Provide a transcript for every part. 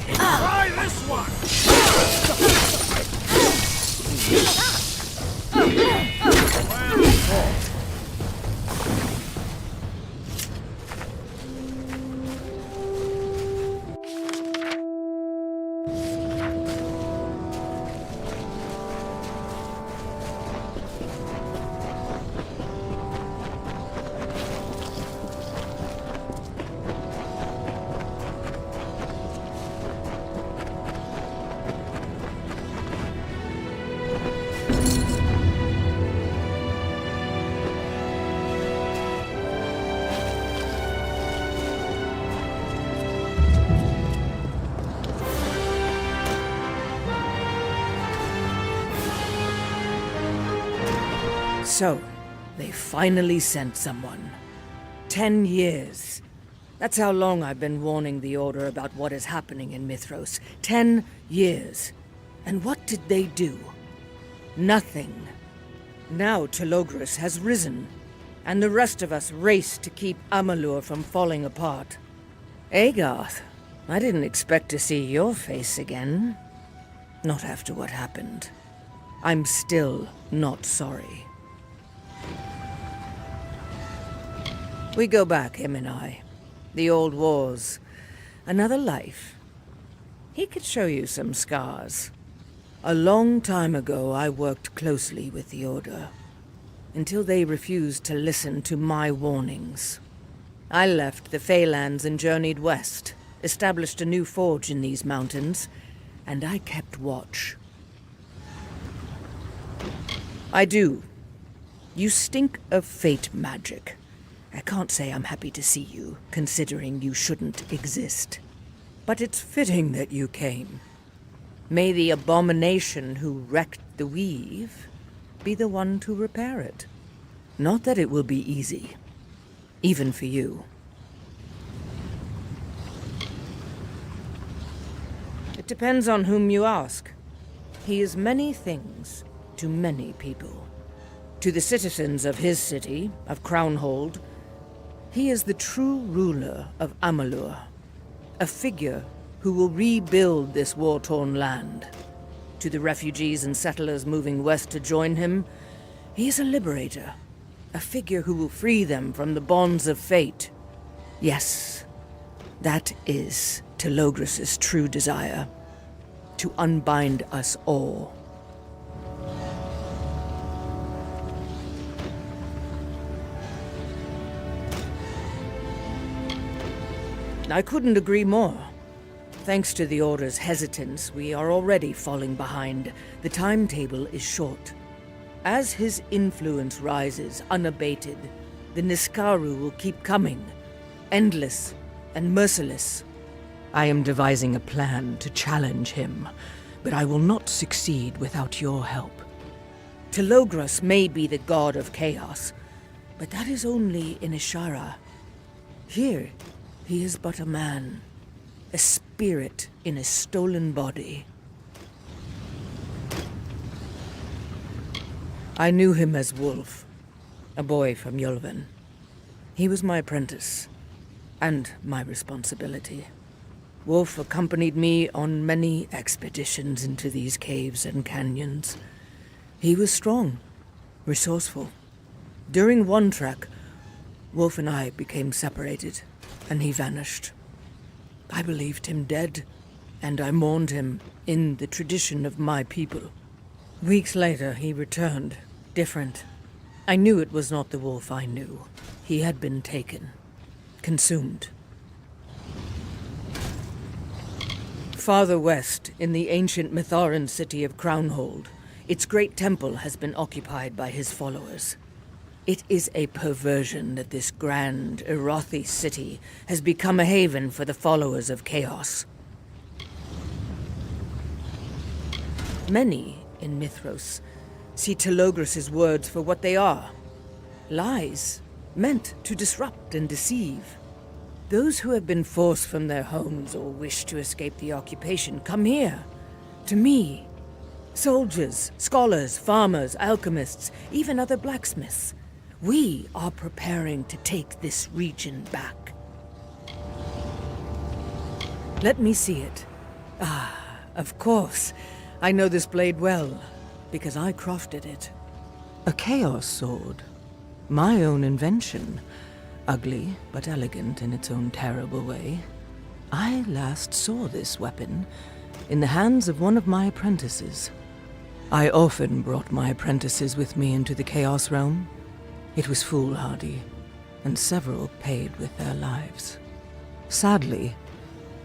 Try this one! So, they finally sent someone. 10 years. That's how long I've been warning the Order about what is happening in Mithros. 10 years. And what did they do? Nothing. Now Telogris has risen, and the rest of us race to keep Amalur from falling apart. Agarth, I didn't expect to see your face again. Not after what happened. I'm still not sorry. We go back, him and I. The old wars. Another life. He could show you some scars. A long time ago, I worked closely with the Order. Until they refused to listen to my warnings. I left the Feylands and journeyed west. Established a new forge in these mountains. And I kept watch. I do. You stink of fate magic. I can't say I'm happy to see you, considering you shouldn't exist. But it's fitting that you came. May the abomination who wrecked the weave be the one to repair it. Not that it will be easy. Even for you. It depends on whom you ask. He is many things to many people. To the citizens of his city, of Crownhold, he is the true ruler of Amalur, a figure who will rebuild this war-torn land. To the refugees and settlers moving west to join him, he is a liberator, a figure who will free them from the bonds of fate. Yes, that is Telogris' true desire, to unbind us all. I couldn't agree more. Thanks to the Order's hesitance, we are already falling behind. The timetable is short. As his influence rises unabated, the Niskaru will keep coming, endless and merciless. I am devising a plan to challenge him, but I will not succeed without your help. Telogris may be the god of chaos, but that is only in Ishara. Here, he is but a man, a spirit in a stolen body. I knew him as Wolf, a boy from Yulven. He was my apprentice, and my responsibility. Wolf accompanied me on many expeditions into these caves and canyons. He was strong, resourceful. During one trek, Wolf and I became separated. And he vanished. I believed him dead, and I mourned him in the tradition of my people. Weeks later, he returned, different. I knew it was not the wolf I knew. He had been taken, consumed. Farther west, in the ancient Mitharan city of Crownhold, its great temple has been occupied by his followers. It is a perversion that this grand Erothi city has become a haven for the followers of chaos. Many in Mithros see Telogris' words for what they are. Lies, meant to disrupt and deceive. Those who have been forced from their homes or wish to escape the occupation come here, to me. Soldiers, scholars, farmers, alchemists, even other blacksmiths. We are preparing to take this region back. Let me see it, Of course. I know this blade well, because I crafted it. A Chaos Sword. My own invention. Ugly, but elegant in its own terrible way. I last saw this weapon in the hands of one of my apprentices. I often brought my apprentices with me into the Chaos Realm. It was foolhardy, and several paid with their lives. Sadly,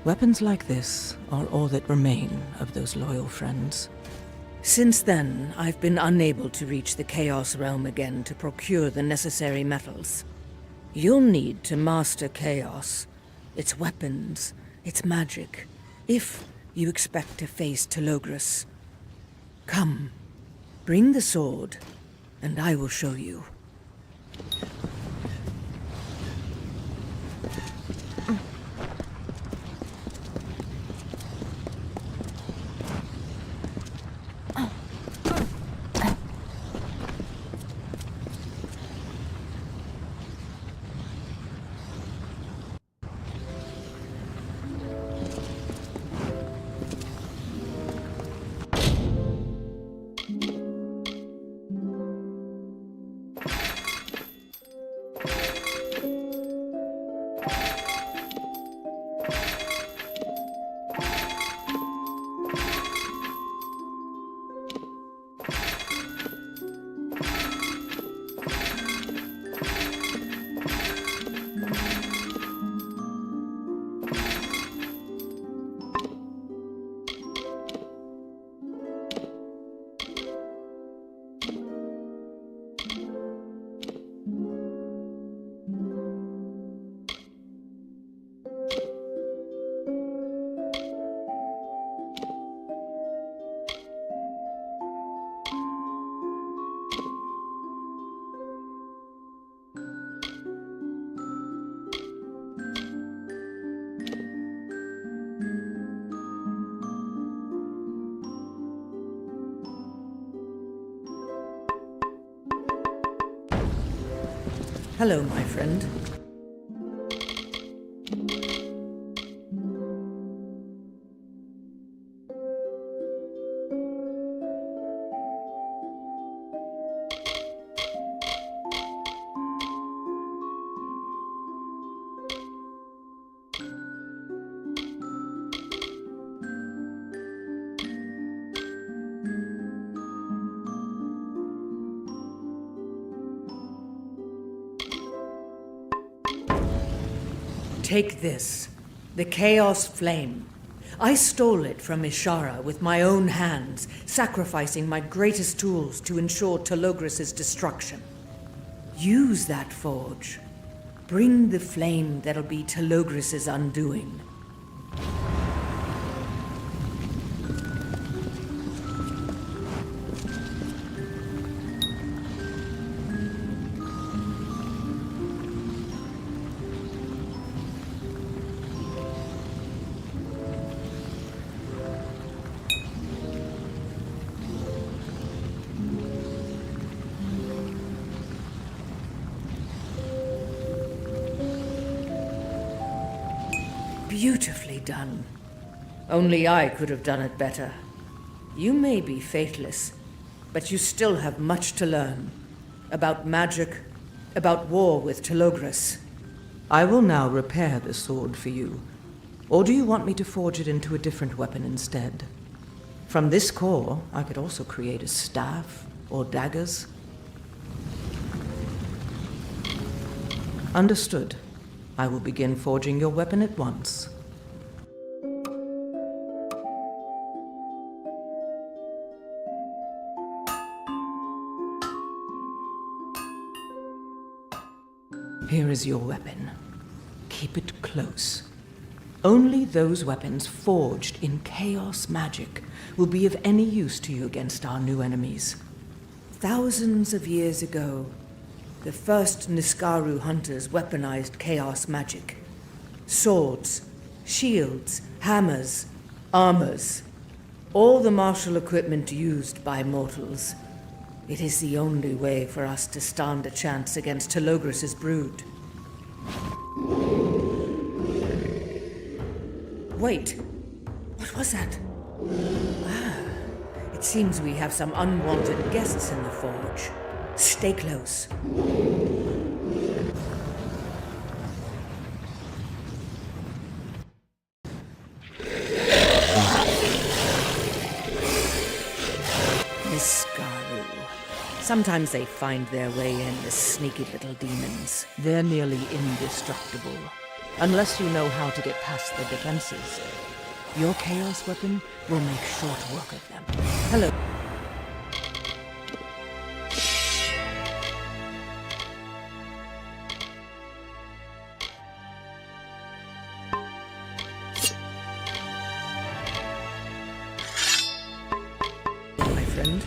weapons like this are all that remain of those loyal friends. Since then, I've been unable to reach the Chaos Realm again to procure the necessary metals. You'll need to master Chaos, its weapons, its magic, if you expect to face Telogris. Come, bring the sword, and I will show you. Hello, my friend. Take this, the Chaos Flame. I stole it from Ishara with my own hands, sacrificing my greatest tools to ensure Telogris' destruction. Use that forge. Bring the flame that'll be Telogris' undoing. Beautifully done. Only I could have done it better. You may be faithless, but you still have much to learn. About magic, about war with Telogris. I will now repair the sword for you. Or do you want me to forge it into a different weapon instead? From this core, I could also create a staff or daggers. Understood. I will begin forging your weapon at once. Here is your weapon. Keep it close. Only those weapons forged in chaos magic will be of any use to you against our new enemies. Thousands of years ago, the first Niskaru hunters weaponized chaos magic. Swords, shields, hammers, armors. All the martial equipment used by mortals. It is the only way for us to stand a chance against Telogris' brood. Wait. What was that? It seems we have some unwanted guests in the forge. Stay close. Miss Garu. Sometimes they find their way in, the sneaky little demons. They're nearly indestructible, unless you know how to get past their defenses. Your chaos weapon will make short work of them. Hello. My friend.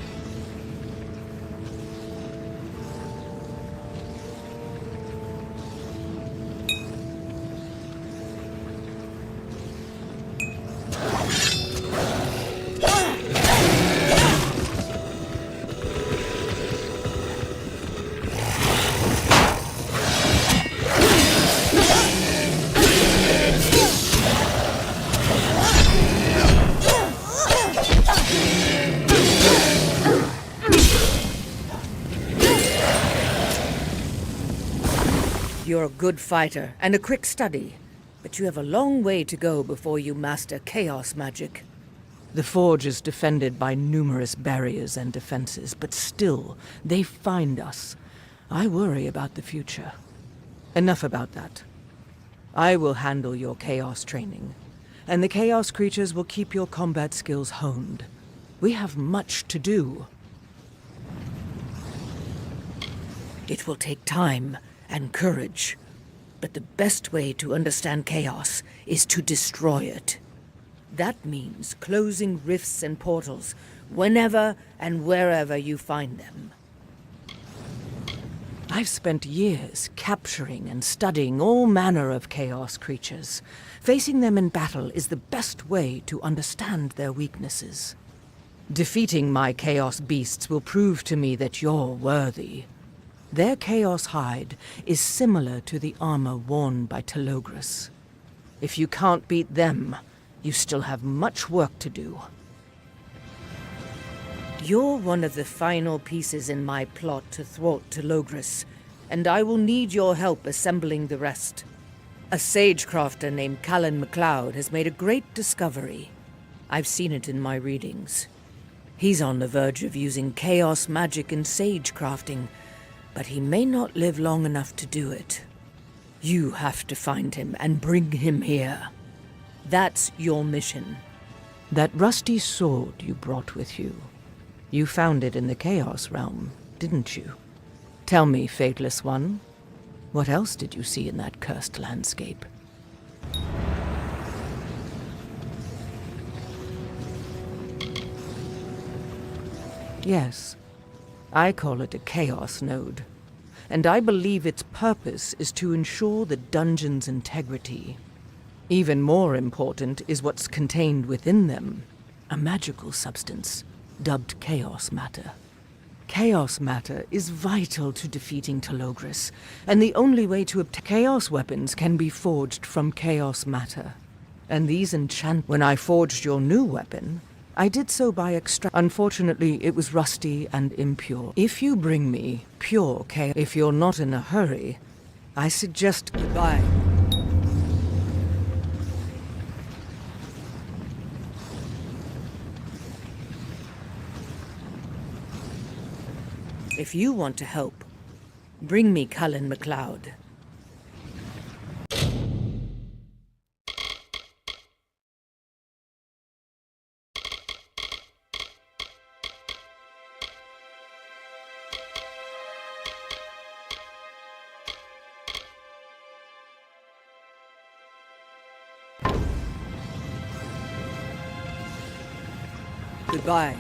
You're a good fighter and a quick study, but you have a long way to go before you master chaos magic. The forge is defended by numerous barriers and defenses, but still, they find us. I worry about the future. Enough about that. I will handle your chaos training, and the chaos creatures will keep your combat skills honed. We have much to do. It will take time and courage, but the best way to understand chaos is to destroy it. That means closing rifts and portals whenever and wherever you find them. I've spent years capturing and studying all manner of chaos creatures. Facing them in battle is the best way to understand their weaknesses. Defeating my chaos beasts will prove to me that you're worthy. Their chaos hide is similar to the armor worn by Telogris. If you can't beat them, you still have much work to do. You're one of the final pieces in my plot to thwart Telogris, and I will need your help assembling the rest. A sagecrafter named Callan MacLeod has made a great discovery. I've seen it in my readings. He's on the verge of using chaos magic in sagecrafting, but he may not live long enough to do it. You have to find him and bring him here. That's your mission. That rusty sword you brought with you, you found it in the Chaos Realm, didn't you? Tell me, Fateless One, what else did you see in that cursed landscape? Yes. I call it a Chaos Node, and I believe its purpose is to ensure the dungeon's integrity. Even more important is what's contained within them, a magical substance, dubbed Chaos Matter. Chaos Matter is vital to defeating Telogris, and the only way to obtain Chaos weapons can be forged from Chaos Matter. And these When I forged your new weapon, I did so by Unfortunately, it was rusty and impure. If you bring me pure chaos, if you're not in a hurry, I suggest goodbye. If you want to help, bring me Callan MacLeod. Goodbye.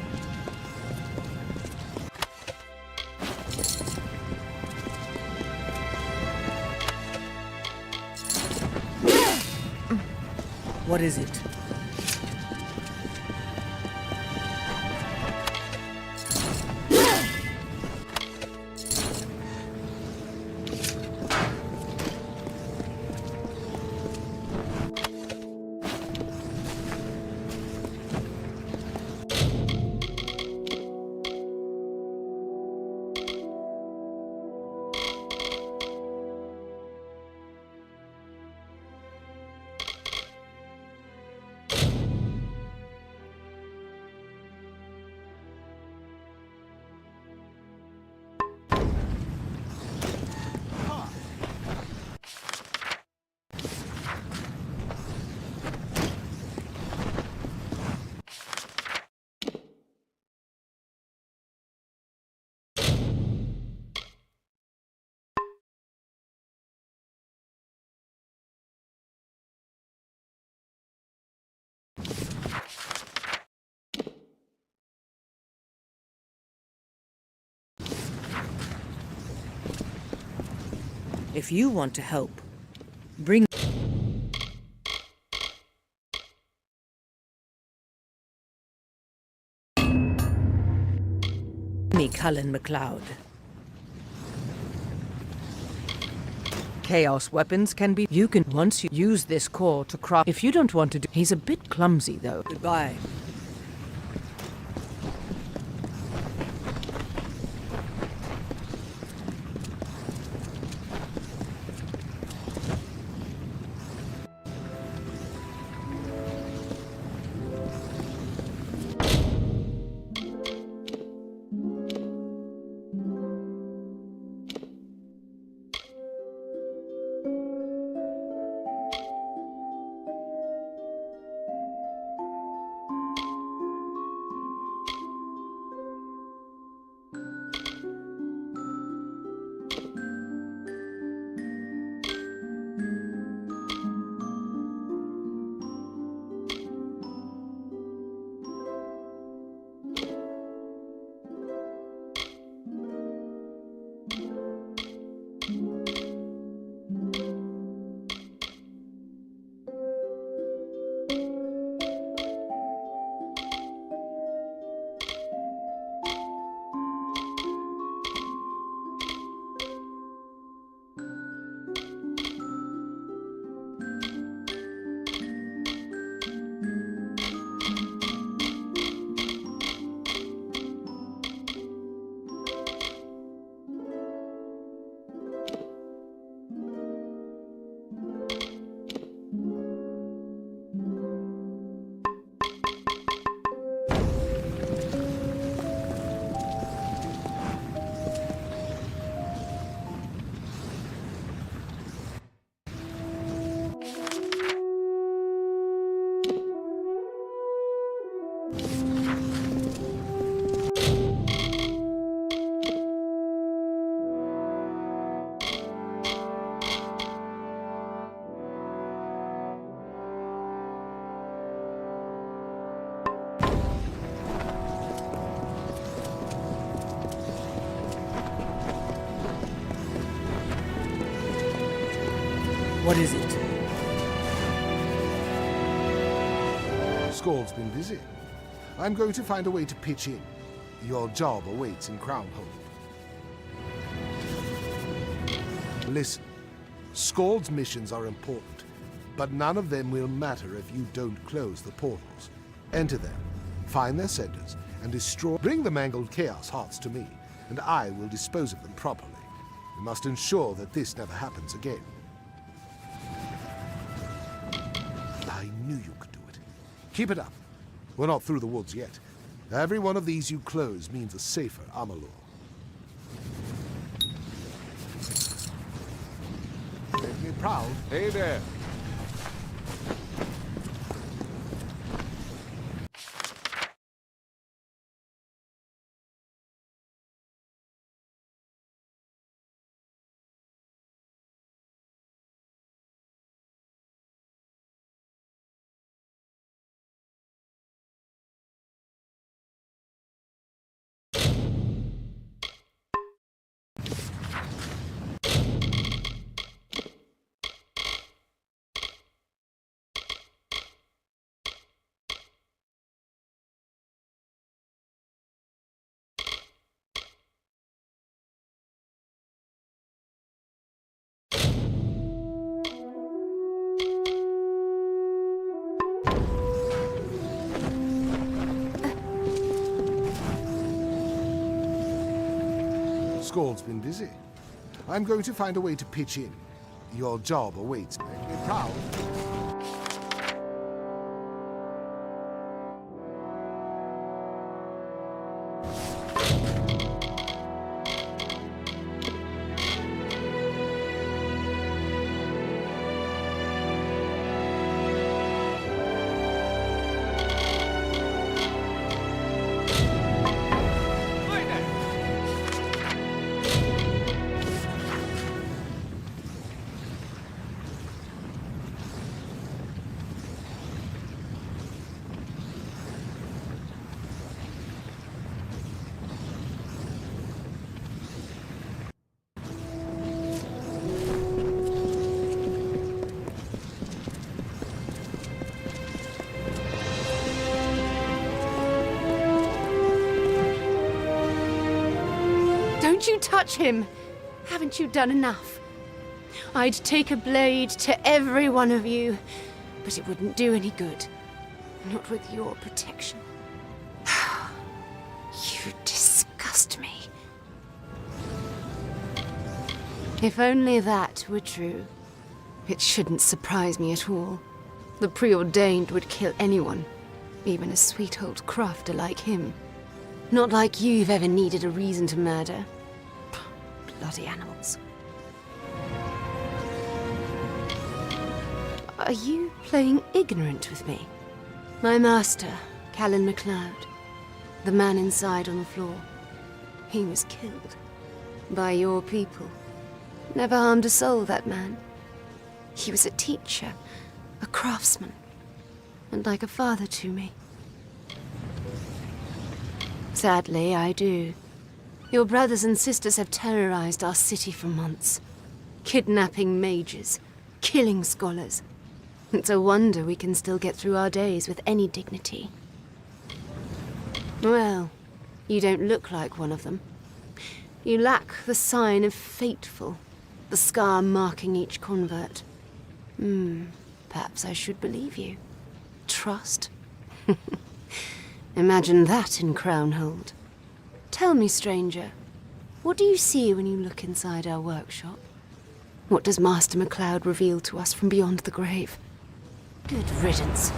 What is it? If you want to help, bring me Cullen MacLeod. Chaos weapons can be... You can once you use this core to craft... If you don't want to do... He's a bit clumsy, though. Goodbye. What is it? Skald's been busy. I'm going to find a way to pitch in. Your job awaits in Crownhold. Listen, Skald's missions are important, but none of them will matter if you don't close the portals. Enter them, find their senders, and destroy... Bring the mangled Chaos Hearts to me, and I will dispose of them properly. We must ensure that this never happens again. I knew you could do it. Keep it up. We're not through the woods yet. Every one of these you close means a safer Amalur. Make me proud. Hey there. Skald's been busy. I'm going to find a way to pitch in. Your job awaits. Make me proud. Don't you touch him! Haven't you done enough? I'd take a blade to every one of you, but it wouldn't do any good. Not with your protection. You disgust me. If only that were true. It shouldn't surprise me at all. The preordained would kill anyone, even a sweet old crafter like him. Not like you've ever needed a reason to murder. Bloody animals. Are you playing ignorant with me? My master, Callan MacLeod, the man inside on the floor, he was killed by your people. Never harmed a soul, that man. He was a teacher, a craftsman, and like a father to me. Sadly, I do. Your brothers and sisters have terrorized our city for months, kidnapping mages, killing scholars. It's a wonder we can still get through our days with any dignity. Well, you don't look like one of them. You lack the sign of Fateful, the scar marking each convert. Perhaps I should believe you. Trust? Imagine that in Crownhold. Tell me, stranger, what do you see when you look inside our workshop? What does Master MacLeod reveal to us from beyond the grave? Good riddance.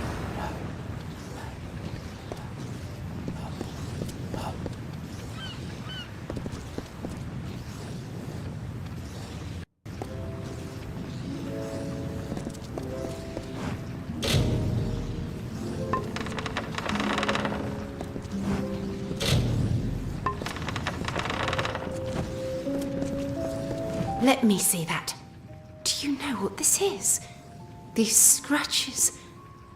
Let me see that. Do you know what this is? These scratches,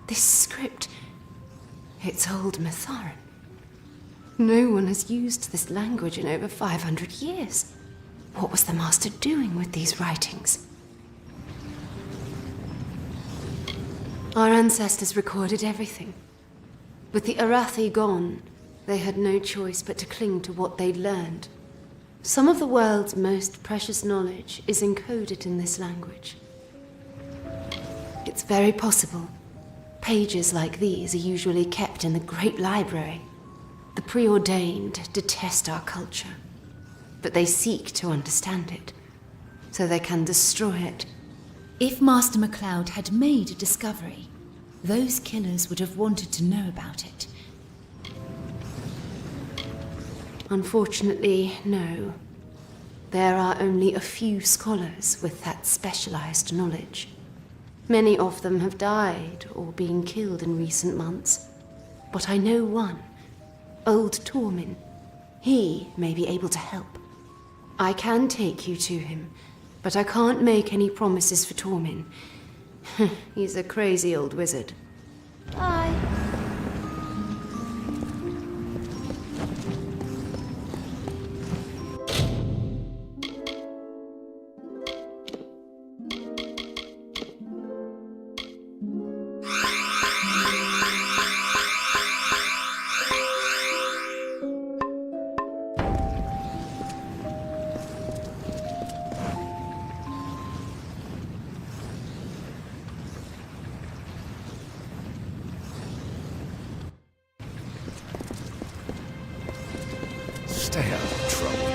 this script. It's old Matharan. No one has used this language in over 500 years. What was the Master doing with these writings? Our ancestors recorded everything. With the Arathi gone, they had no choice but to cling to what they'd learned. Some of the world's most precious knowledge is encoded in this language. It's very possible pages like these are usually kept in the Great Library. The preordained detest our culture, but they seek to understand it, so they can destroy it. If Master MacLeod had made a discovery, those killers would have wanted to know about it. Unfortunately, no. There are only a few scholars with that specialized knowledge. Many of them have died or been killed in recent months. But I know one, Old Tormin. He may be able to help. I can take you to him, but I can't make any promises for Tormin. He's a crazy old wizard. Bye. Stay out of trouble.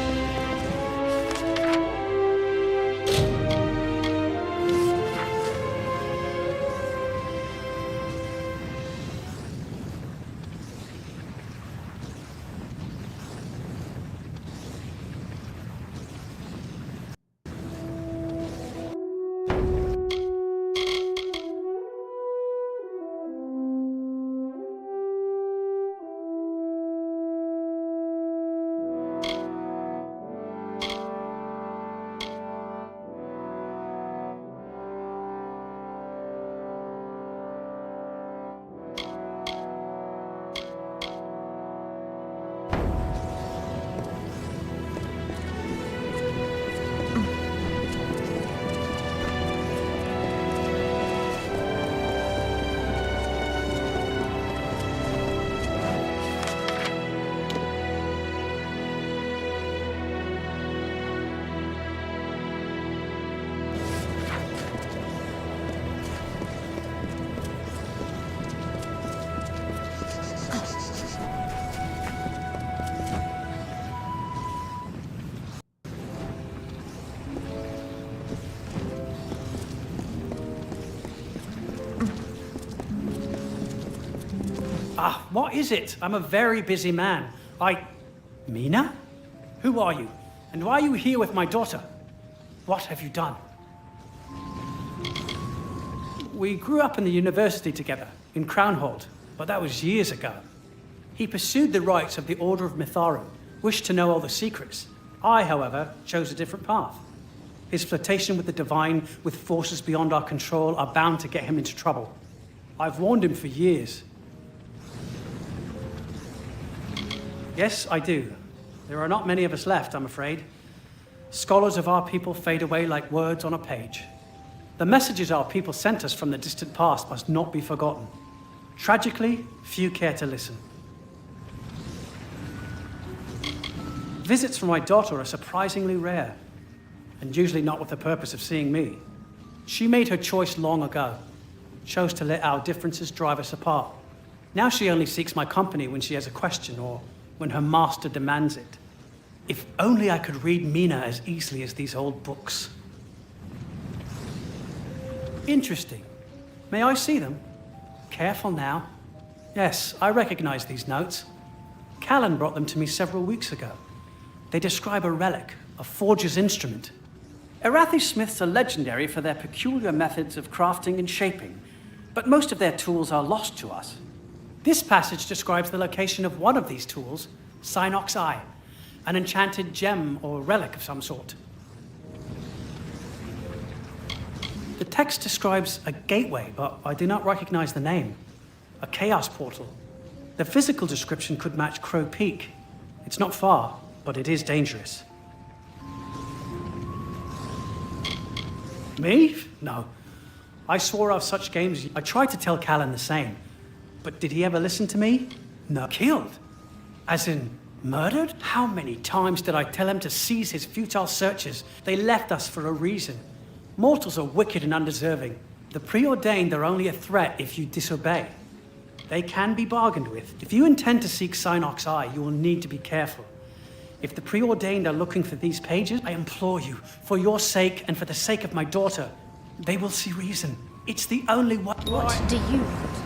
What is it? I'm a very busy man. Mina? Who are you? And why are you here with my daughter? What have you done? We grew up in the university together, in Crownhold, but that was years ago. He pursued the rites of the Order of Mitharu, wished to know all the secrets. I, however, chose a different path. His flirtation with the divine, with forces beyond our control, are bound to get him into trouble. I've warned him for years. Yes, I do. There are not many of us left, I'm afraid. Scholars of our people fade away like words on a page. The messages our people sent us from the distant past must not be forgotten. Tragically, few care to listen. Visits from my daughter are surprisingly rare, and usually not with the purpose of seeing me. She made her choice long ago, chose to let our differences drive us apart. Now she only seeks my company when she has a question or when her master demands it. If only I could read Mina as easily as these old books. Interesting. May I see them? Careful now. Yes, I recognize these notes. Callan brought them to me several weeks ago. They describe a relic, a forger's instrument. Arathi smiths are legendary for their peculiar methods of crafting and shaping, but most of their tools are lost to us. This passage describes the location of one of these tools, Synock's Eye, an enchanted gem or relic of some sort. The text describes a gateway, but I do not recognize the name. A chaos portal. The physical description could match Crow Peak. It's not far, but it is dangerous. Me? No. I swore off such games. I tried to tell Callan the same. But did he ever listen to me? No. Killed? As in, murdered? How many times did I tell him to cease his futile searches? They left us for a reason. Mortals are wicked and undeserving. The preordained are only a threat if you disobey. They can be bargained with. If you intend to seek Synock's Eye, you will need to be careful. If the preordained are looking for these pages, I implore you, for your sake and for the sake of my daughter, they will see reason. It's the only one. What do you want?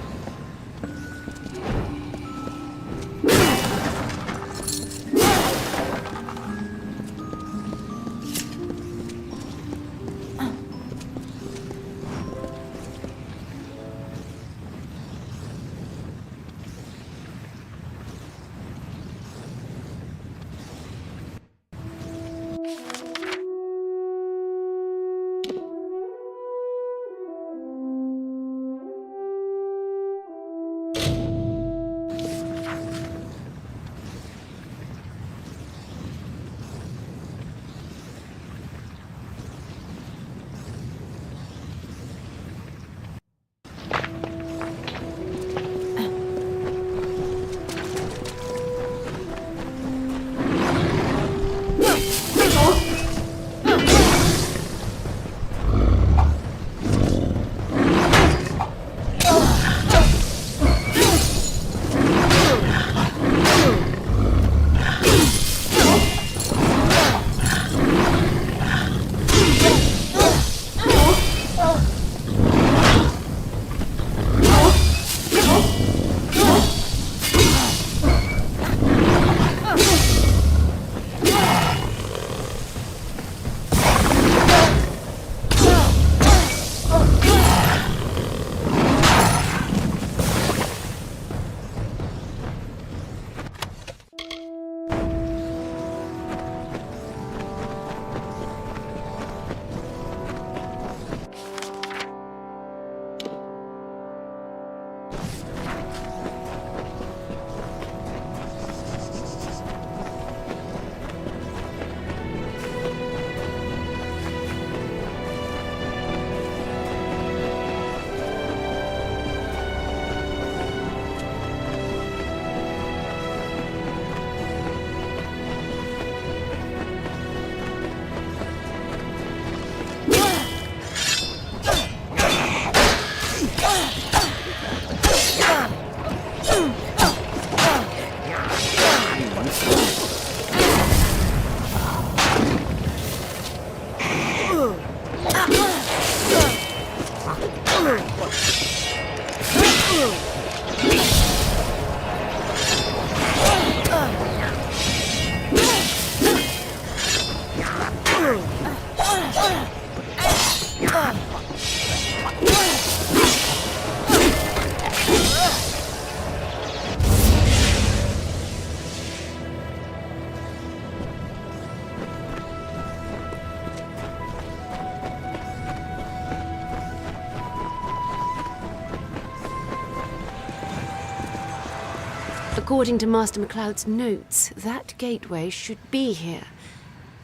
According to Master MacLeod's notes, that gateway should be here.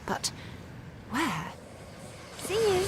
But where? See you.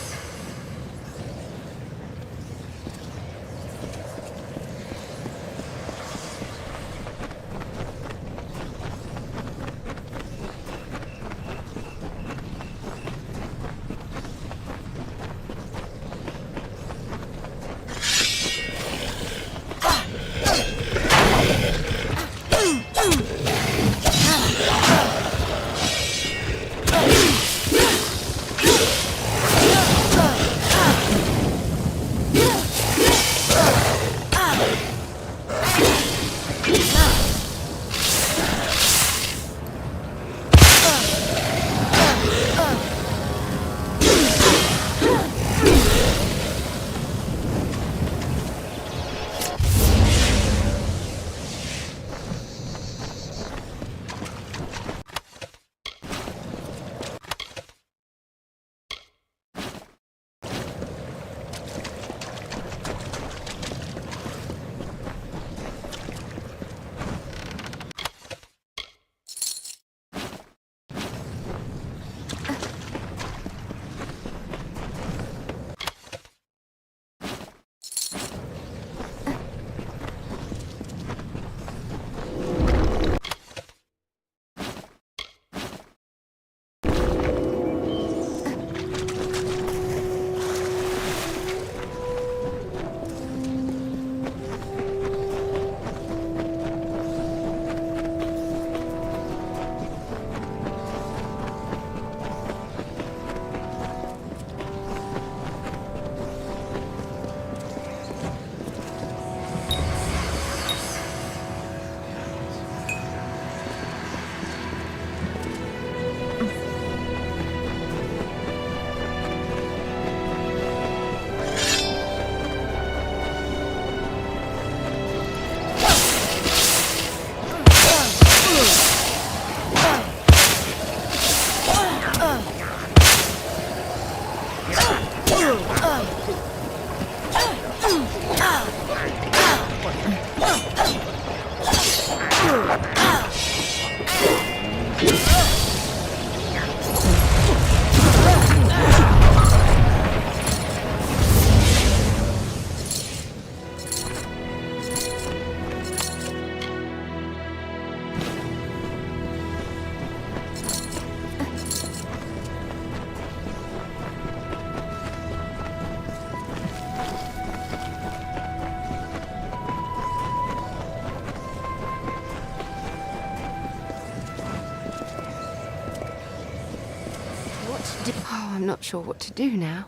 Oh, I'm not sure what to do now.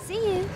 See you.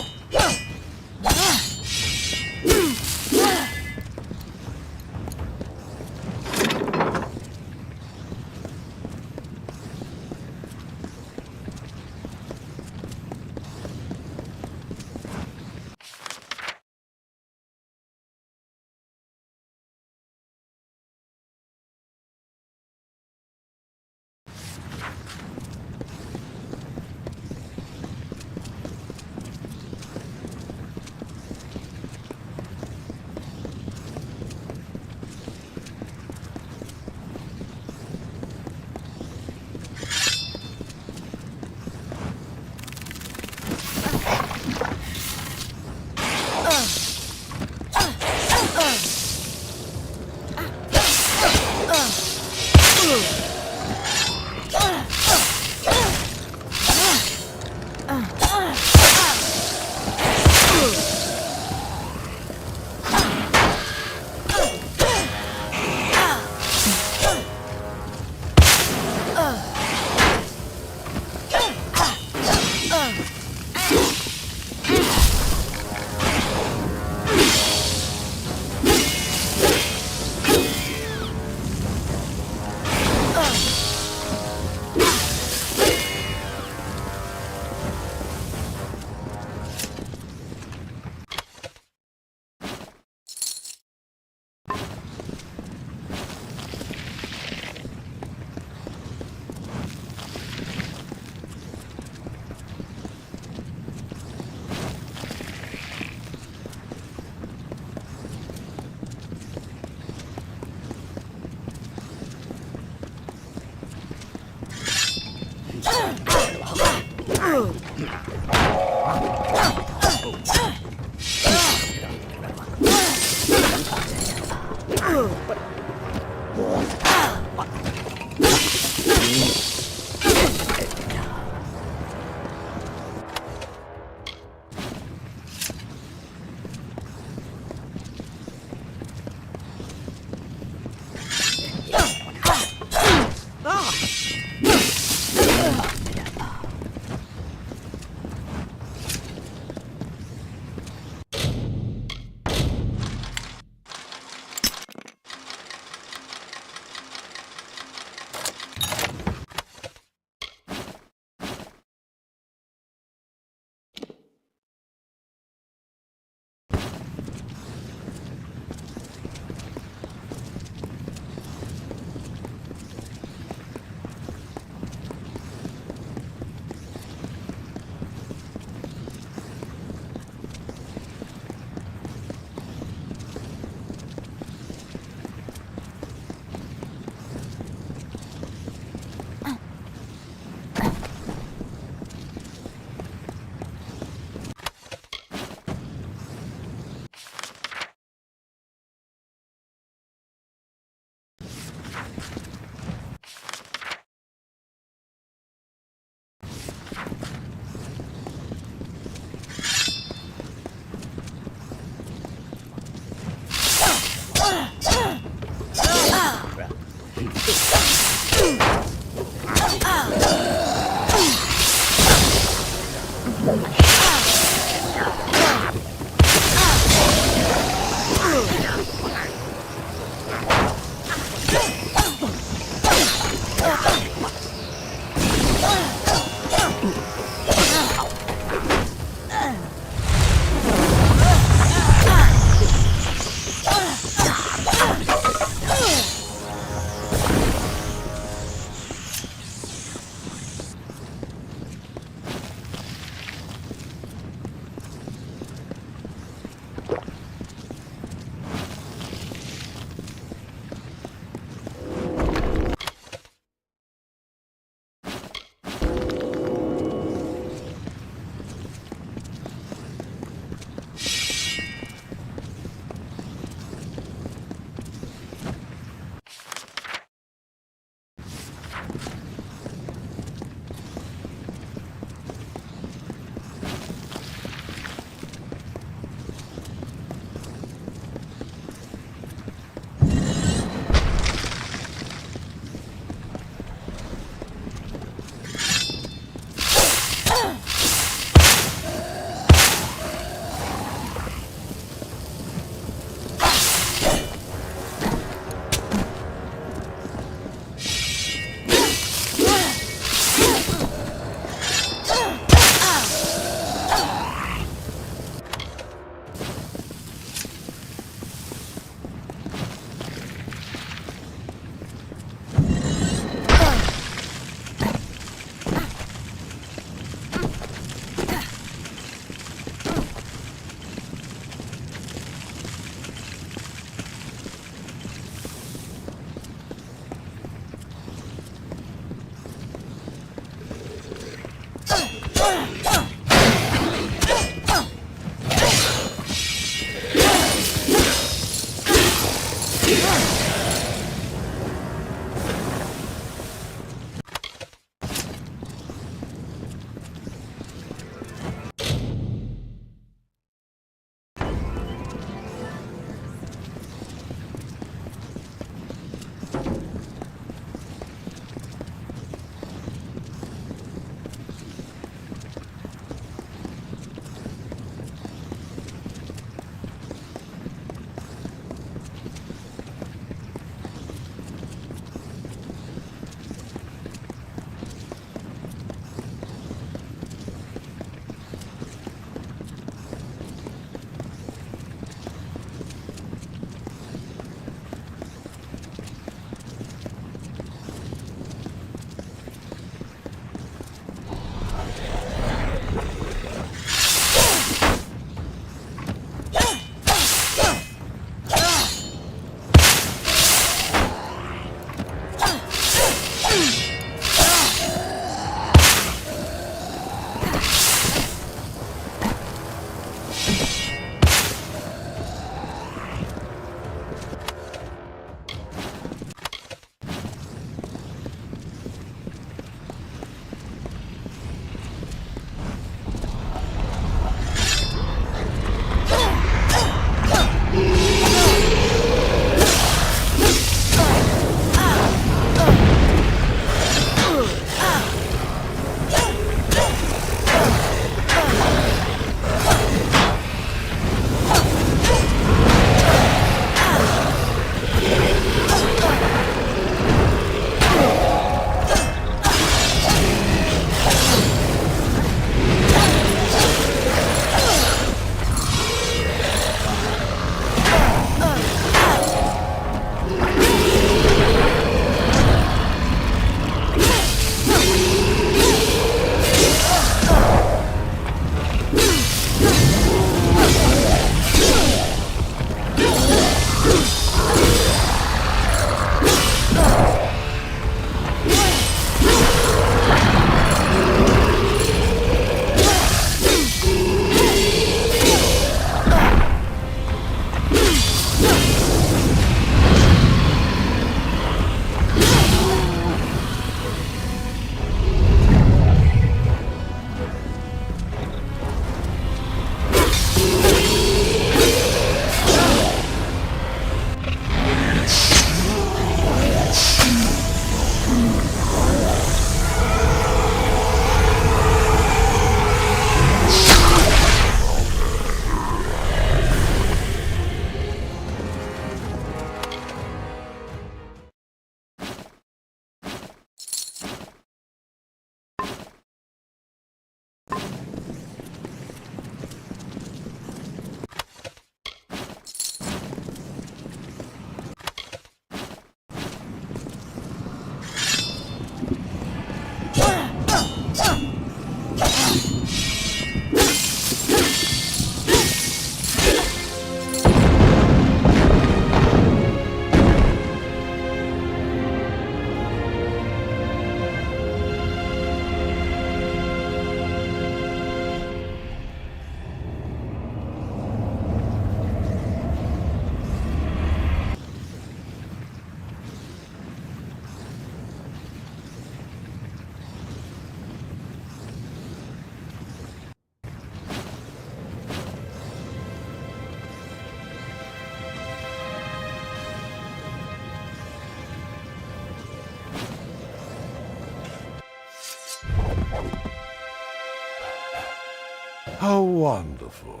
How wonderful.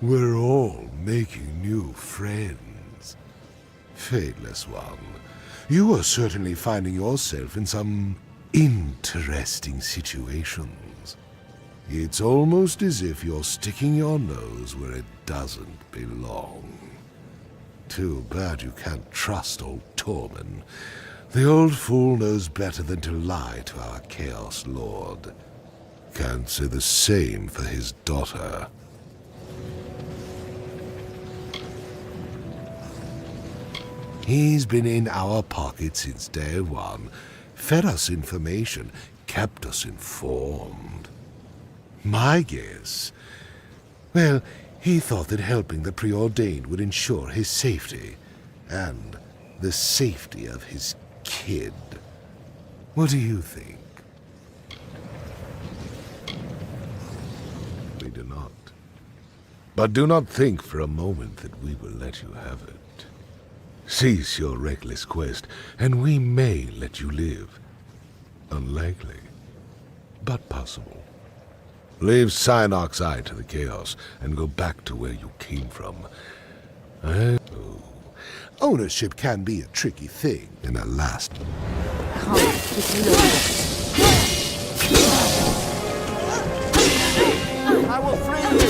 We're all making new friends. Fadeless one, you are certainly finding yourself in some interesting situations. It's almost as if you're sticking your nose where it doesn't belong. Too bad you can't trust old Tormund. The old fool knows better than to lie to our Chaos Lord. Can't say the same for his daughter. He's been in our pocket since day one, fed us information, kept us informed. My guess? Well, he thought that helping the preordained would ensure his safety, and the safety of his kid. What do you think? We do not. But do not think for a moment that we will let you have it. Cease your reckless quest, and we may let you live. Unlikely, but possible. Leave Synoc's eye to the chaos, and go back to where you came from. Ownership can be a tricky thing in a last... I will free you!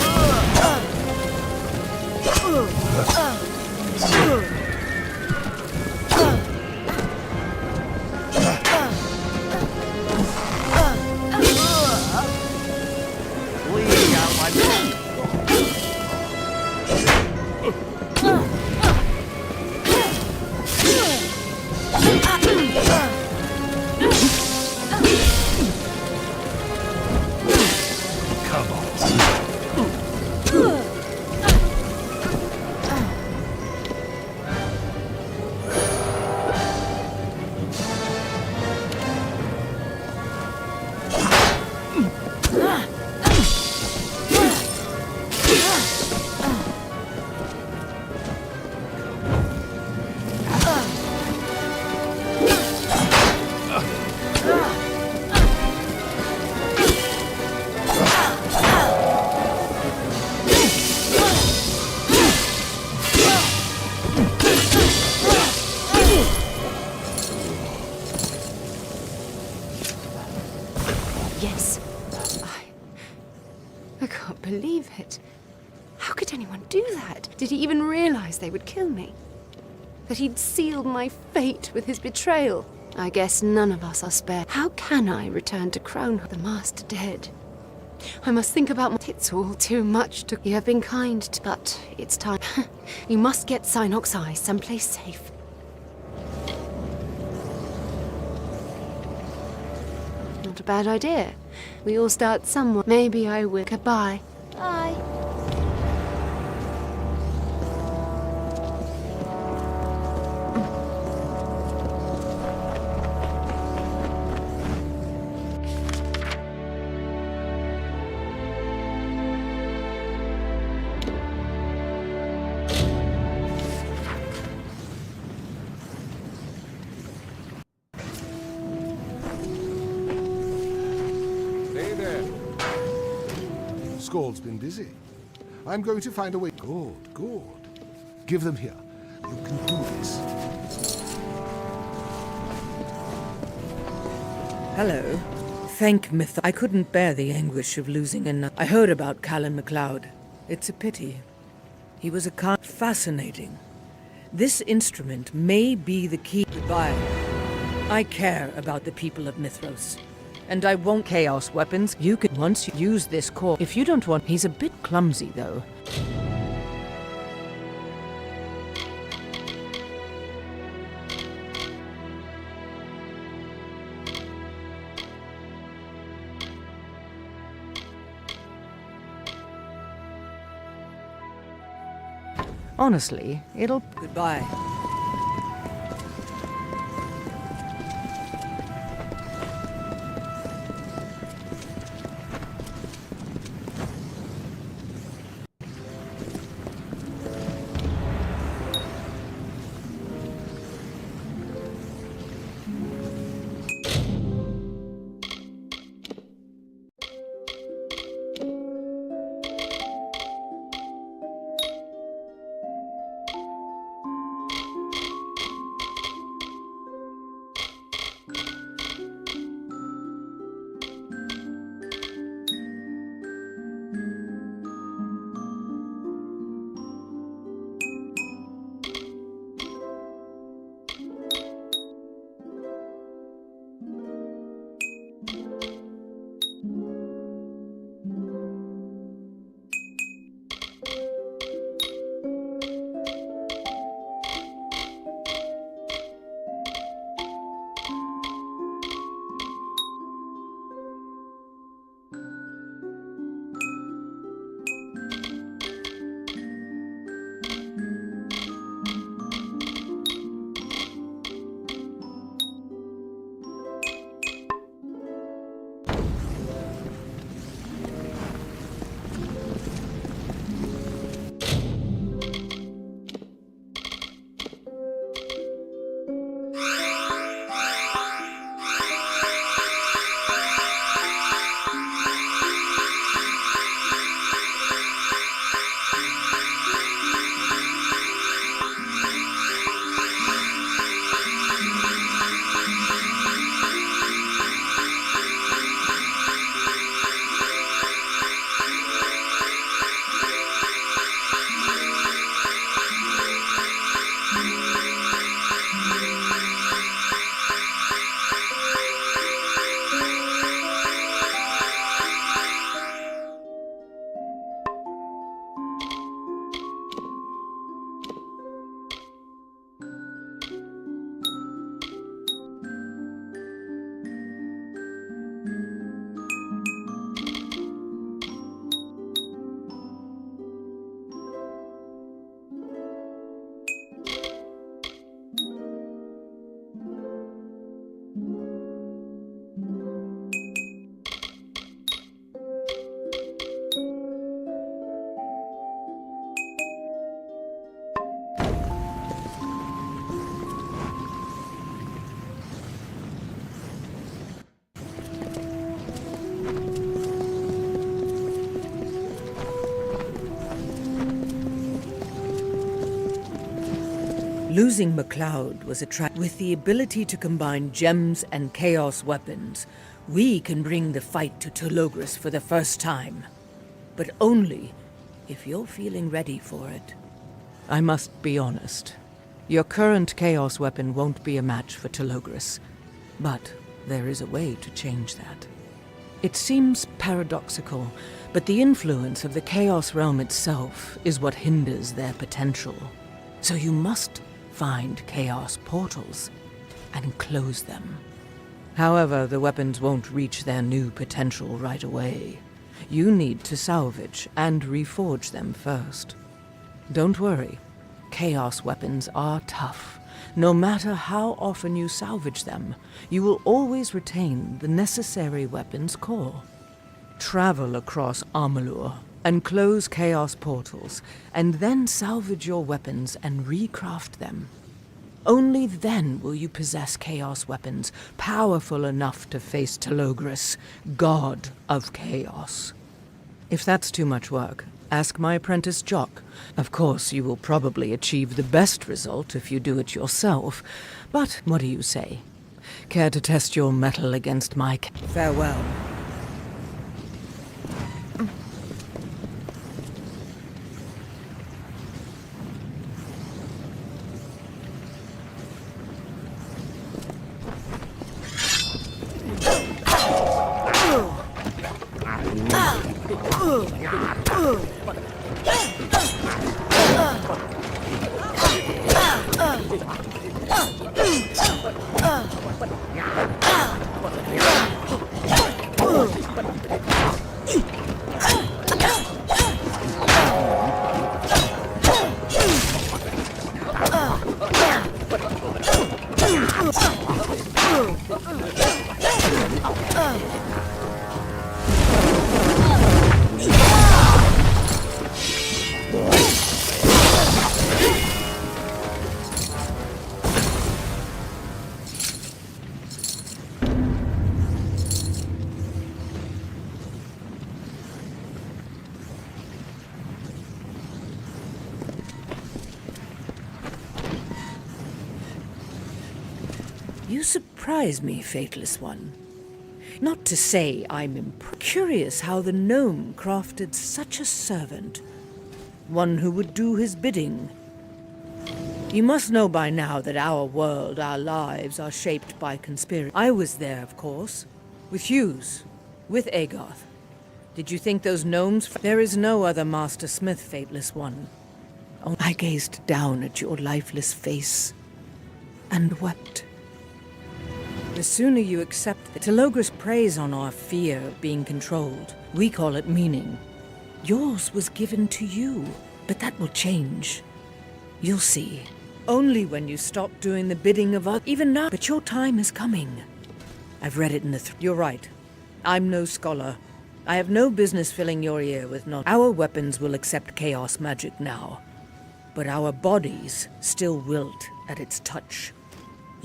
Yes. I can't believe it. How could anyone do that? Did he even realize they would kill me? That he'd sealed my fate with his betrayal? I guess none of us are spared. How can I return to Crown the Master dead? I must think about my... It's all too much to... You have been kind, but it's time. You must get Synoc's eye someplace safe. Not a bad idea. We all start somewhere. Maybe I will. Goodbye. Bye. Scald's been busy. I'm going to find a way. Good, good. Give them here. You can do this. Hello. Thank Myth. I couldn't bear the anguish of losing another. I heard about Callan MacLeod. It's a pity. He was a fascinating. This instrument may be the key. Goodbye. I care about the people of Mithros. And I won't chaos weapons. You can once you use this core. If you don't want... He's a bit clumsy, though. Honestly, it'll... Goodbye. Losing MacLeod was a tragedy. With the ability to combine gems and chaos weapons, we can bring the fight to Telogris for the first time. But only if you're feeling ready for it. I must be honest. Your current chaos weapon won't be a match for Telogris. But there is a way to change that. It seems paradoxical, but the influence of the Chaos Realm itself is what hinders their potential. So you must find Chaos portals and close them. However, the weapons won't reach their new potential right away. You need to salvage and reforge them first. Don't worry, Chaos weapons are tough. No matter how often you salvage them, you will always retain the necessary weapons core. Travel across Amalur and close Chaos portals, and then salvage your weapons and recraft them. Only then will you possess Chaos weapons powerful enough to face Telogris, God of Chaos. If that's too much work, ask my apprentice Jock. Of course, you will probably achieve the best result if you do it yourself, but what do you say? Care to test your mettle against my... Farewell. You surprise me, Fateless One. Not to say I'm curious how the gnome crafted such a servant. One who would do his bidding. You must know by now that our world, our lives, are shaped by conspiracy. I was there, of course. With Hughes. With Agarth. Did you think those gnomes... There is no other Master Smith, Fateless One. I gazed down at your lifeless face and wept. The sooner you accept that Telogris preys on our fear of being controlled. We call it meaning. Yours was given to you, but that will change. You'll see. Only when you stop doing the bidding of others. Even now, but your time is coming. I've read it in the You're right. I'm no scholar. I have no business filling your ear with not. Our weapons will accept chaos magic now, but our bodies still wilt at its touch.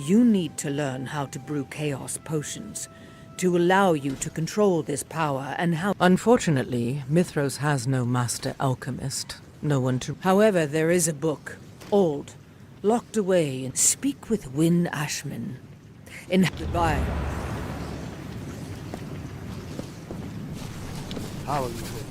You need to learn how to brew chaos potions to allow you to control this power and how... Unfortunately, Mithros has no master alchemist. No one to... However, there is a book, old, locked away, and speak with Wynne Ashman. Goodbye. How are you doing?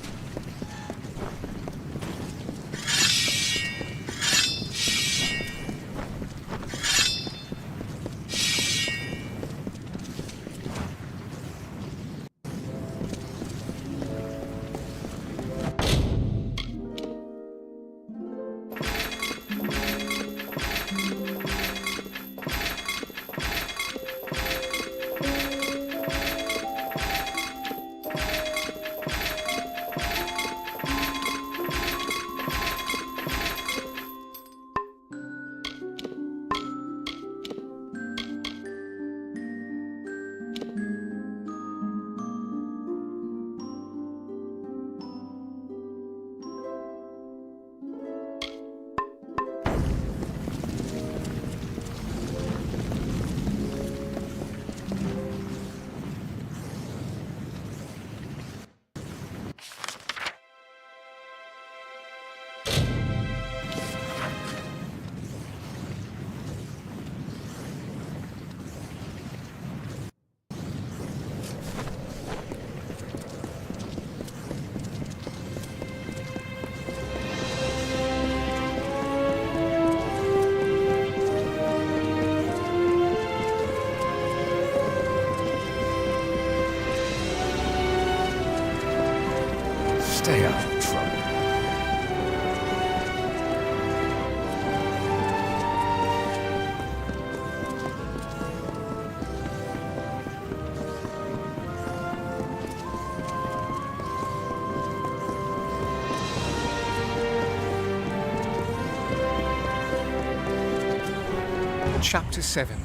Chapter 7,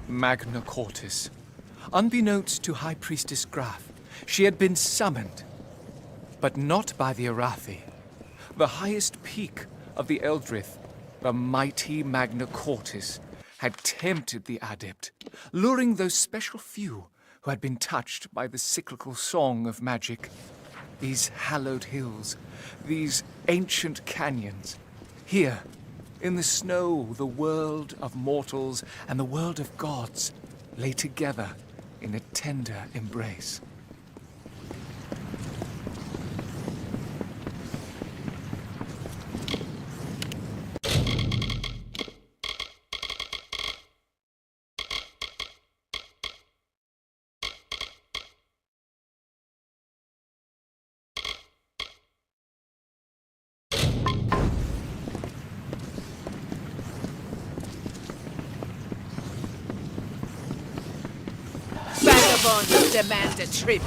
Magna Cortis. Unbeknownst to High Priestess Graf, she had been summoned, but not by the Arathi. The highest peak of the Eldrith, the mighty Magna Cortis, had tempted the adept, luring those special few who had been touched by the cyclical song of magic. These hallowed hills, these ancient canyons. Here, in the snow, the world of mortals and the world of gods lay together in a tender embrace. Vagabonds demand a trip.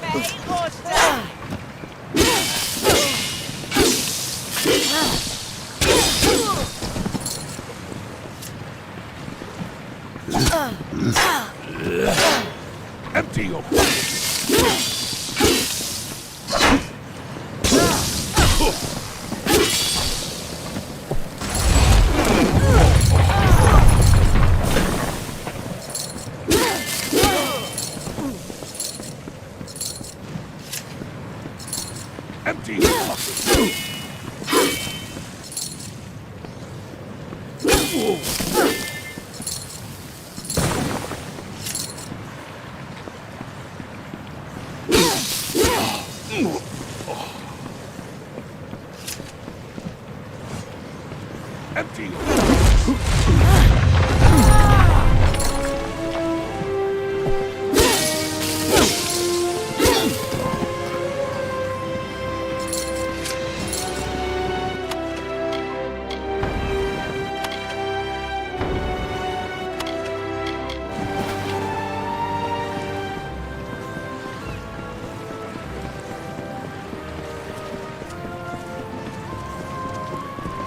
Pay or die. Empty your pockets. Empty your pockets. Empty your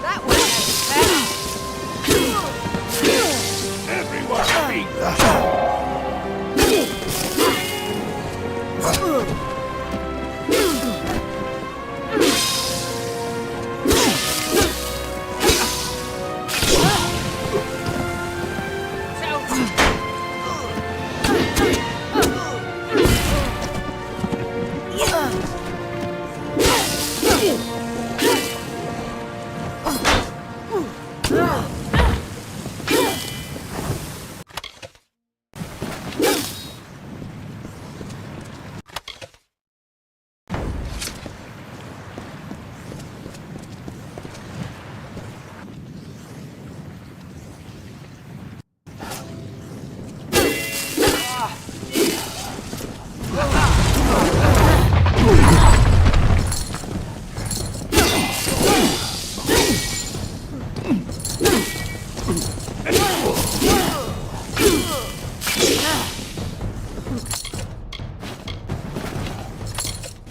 That was better. everyone speak.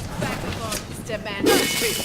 Vagabonds demand a trip.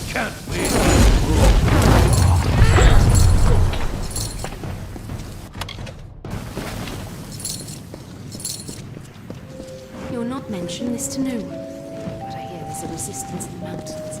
Can't win. You'll not mention this to no one, but I hear there's a resistance in the mountains.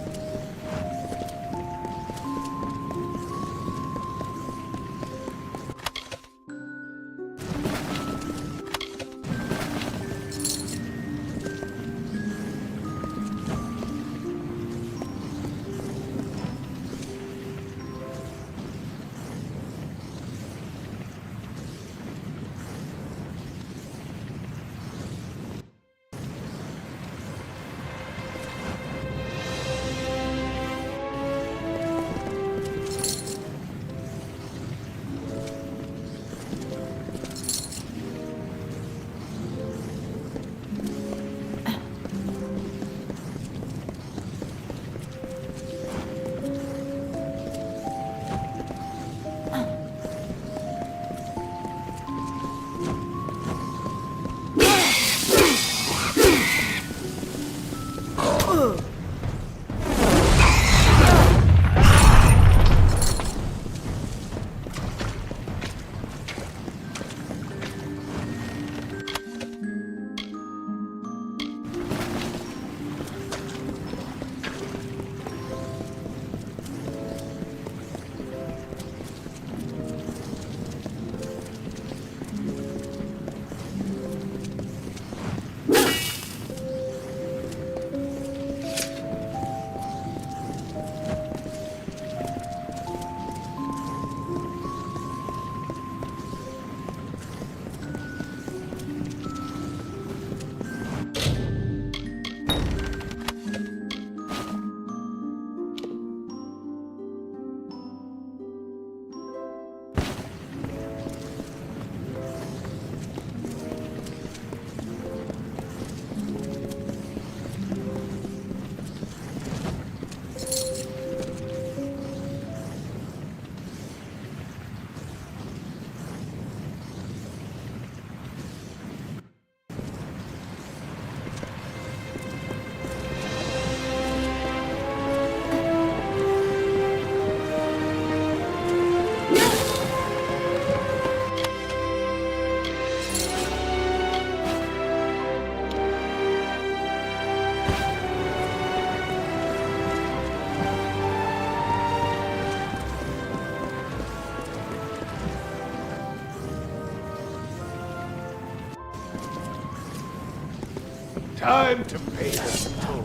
Time to pay the toll.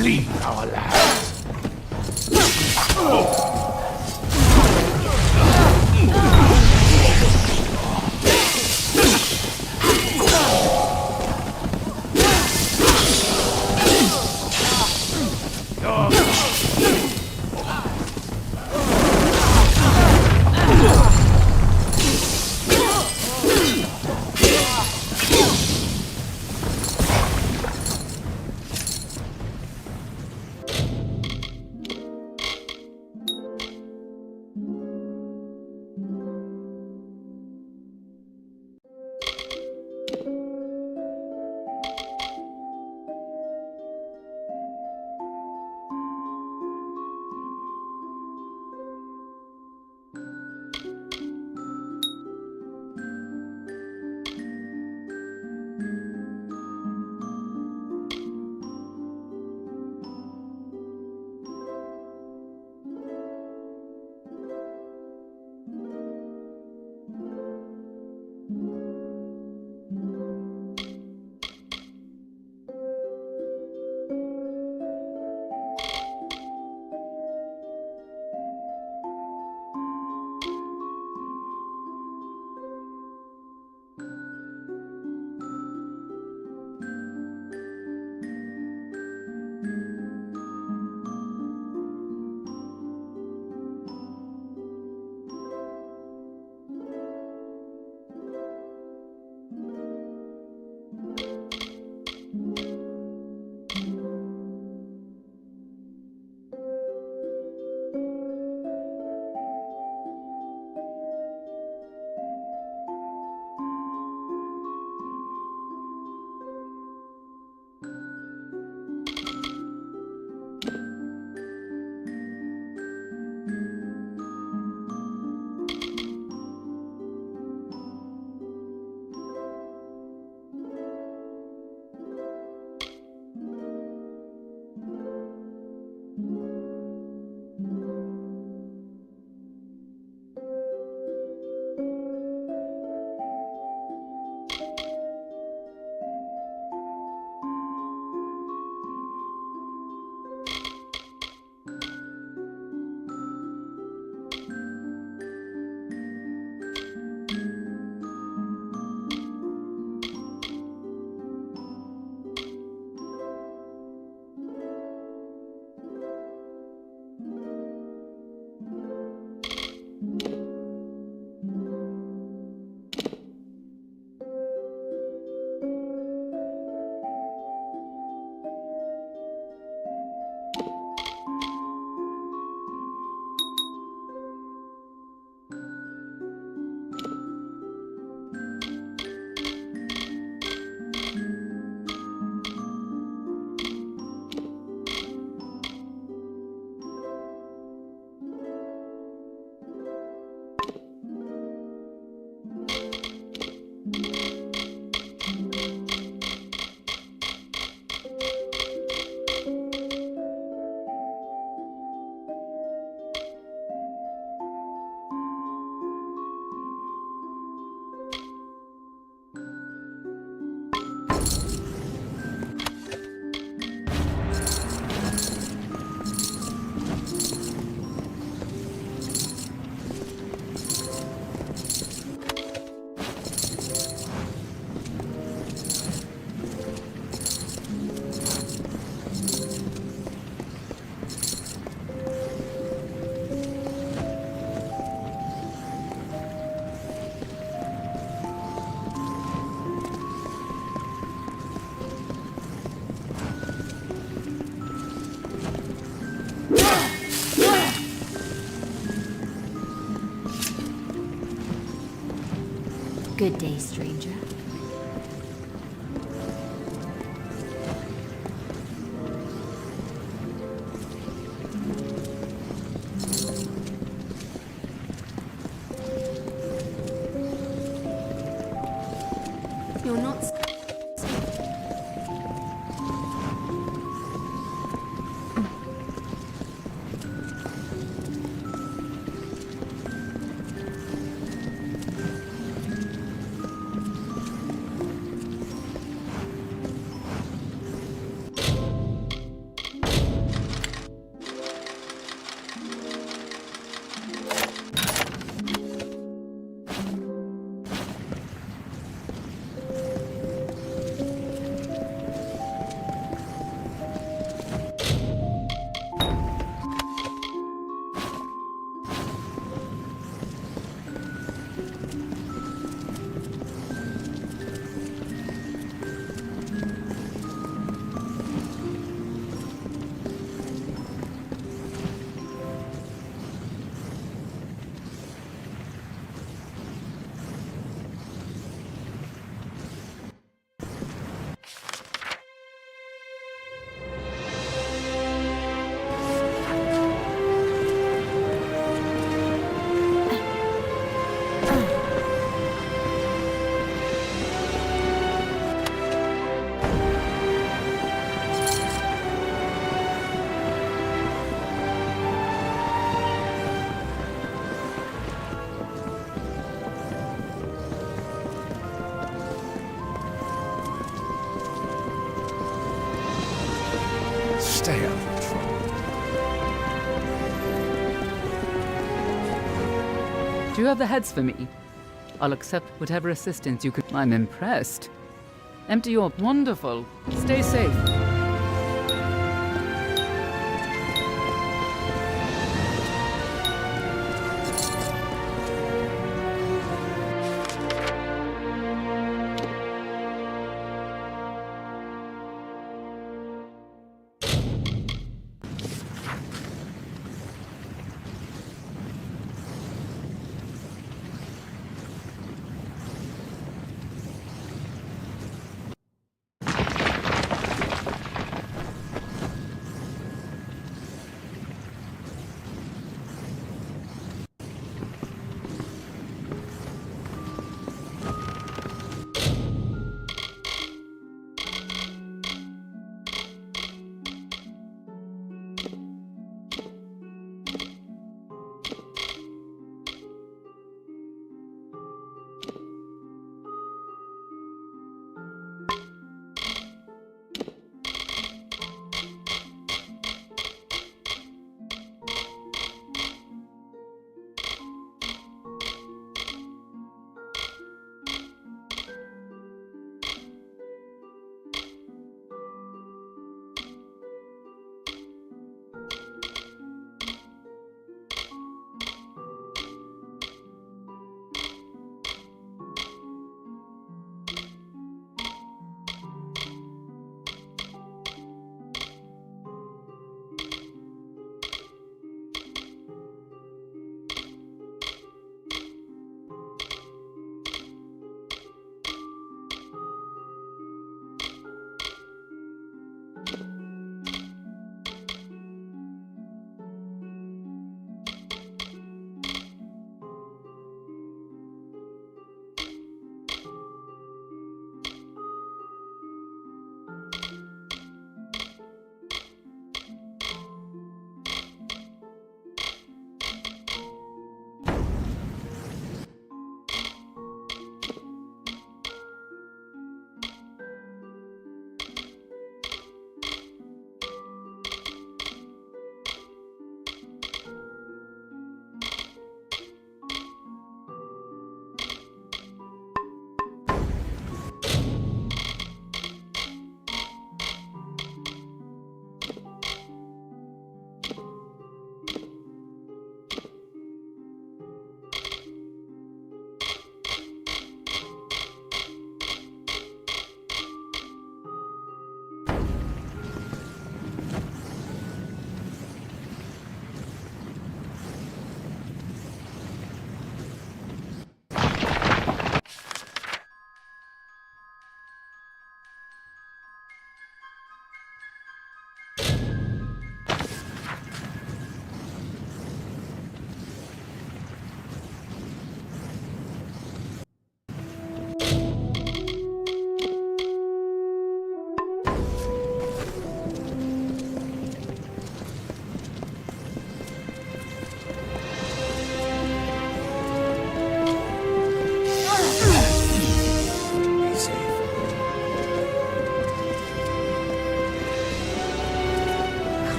Leave our land. Good day, stranger. You're not... Do you have the heads for me? I'll accept whatever assistance you could. I'm impressed. Empty your... Wonderful. Stay safe.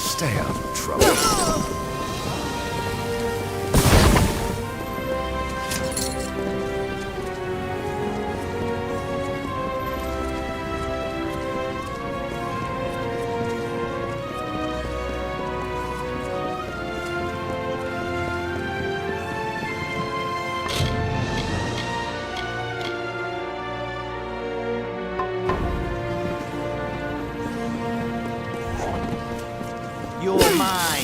Stay out of trouble. You're mine.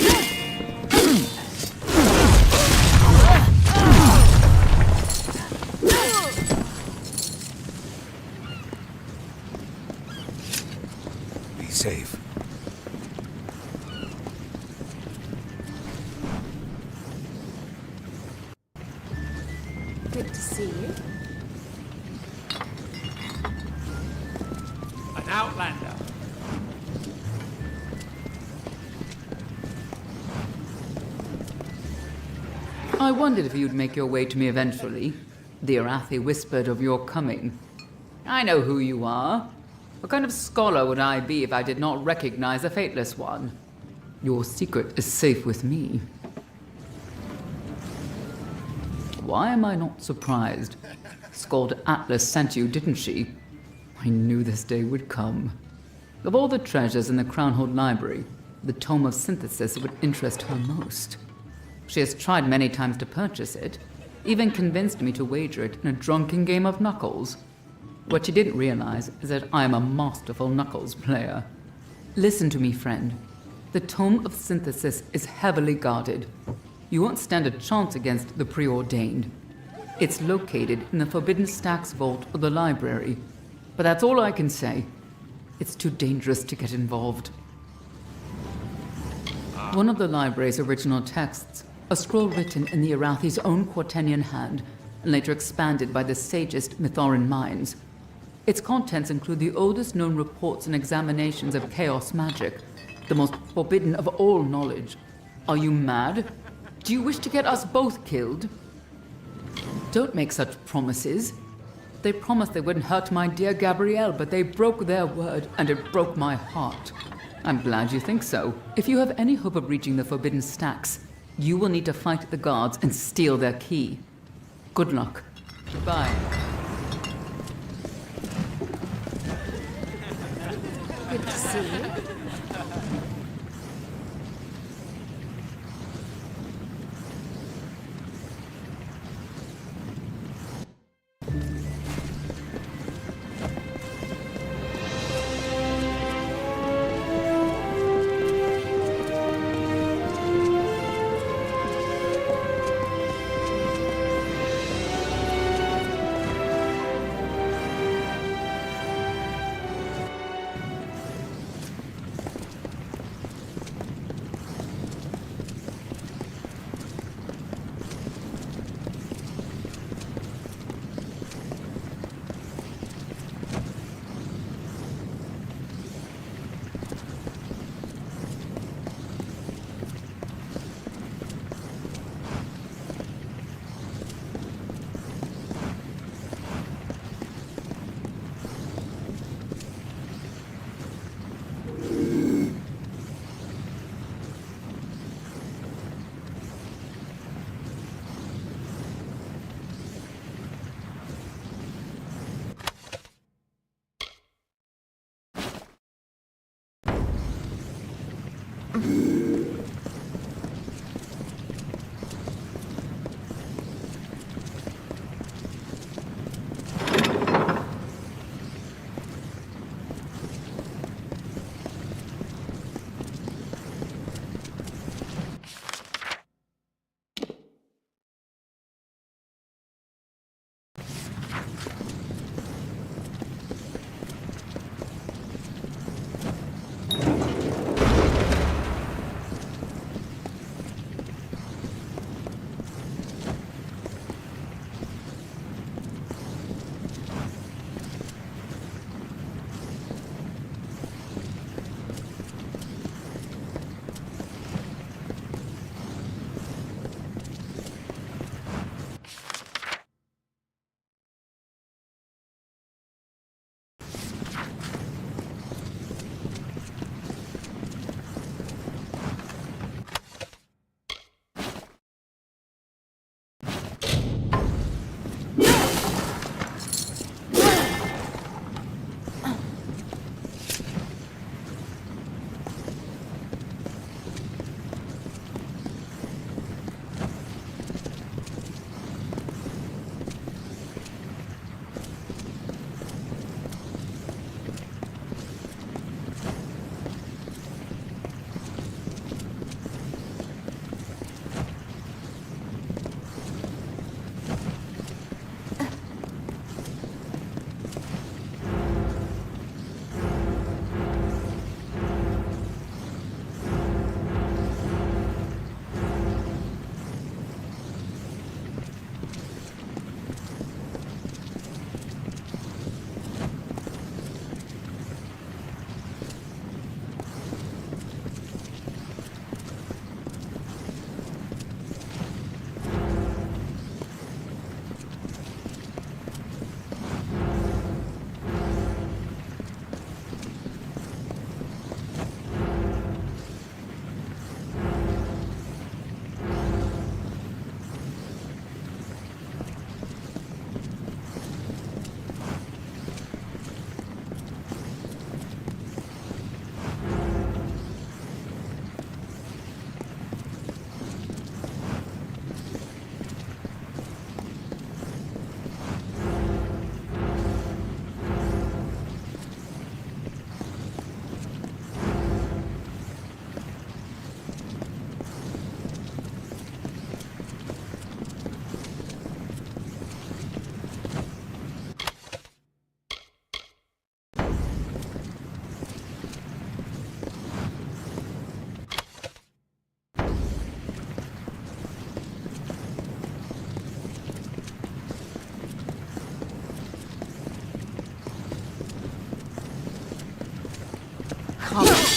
Be safe. Good to see you. An outlander. I wondered if you'd make your way to me eventually. The Arathi whispered of your coming. I know who you are. What kind of scholar would I be if I did not recognize a Fateless One? Your secret is safe with me. Why am I not surprised? Skald Atlas sent you, didn't she? I knew this day would come. Of all the treasures in the Crownhold Library, the Tome of Synthesis would interest her most. She has tried many times to purchase it, even convinced me to wager it in a drunken game of knuckles. What she didn't realize is that I am a masterful knuckles player. Listen to me, friend. The Tome of Synthesis is heavily guarded. You won't stand a chance against the Preordained. It's located in the Forbidden Stacks vault of the library, but that's all I can say. It's too dangerous to get involved. One of the library's original texts, a scroll written in the Arathi's own Quaternion hand, and later expanded by the sagest Mithoran minds. Its contents include the oldest known reports and examinations of chaos magic, the most forbidden of all knowledge. Are you mad? Do you wish to get us both killed? Don't make such promises. They promised they wouldn't hurt my dear Gabrielle, but they broke their word, and it broke my heart. I'm glad you think so. If you have any hope of reaching the Forbidden Stacks, you will need to fight the guards and steal their key. Good luck. Goodbye. Good to see you.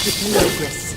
with Logris.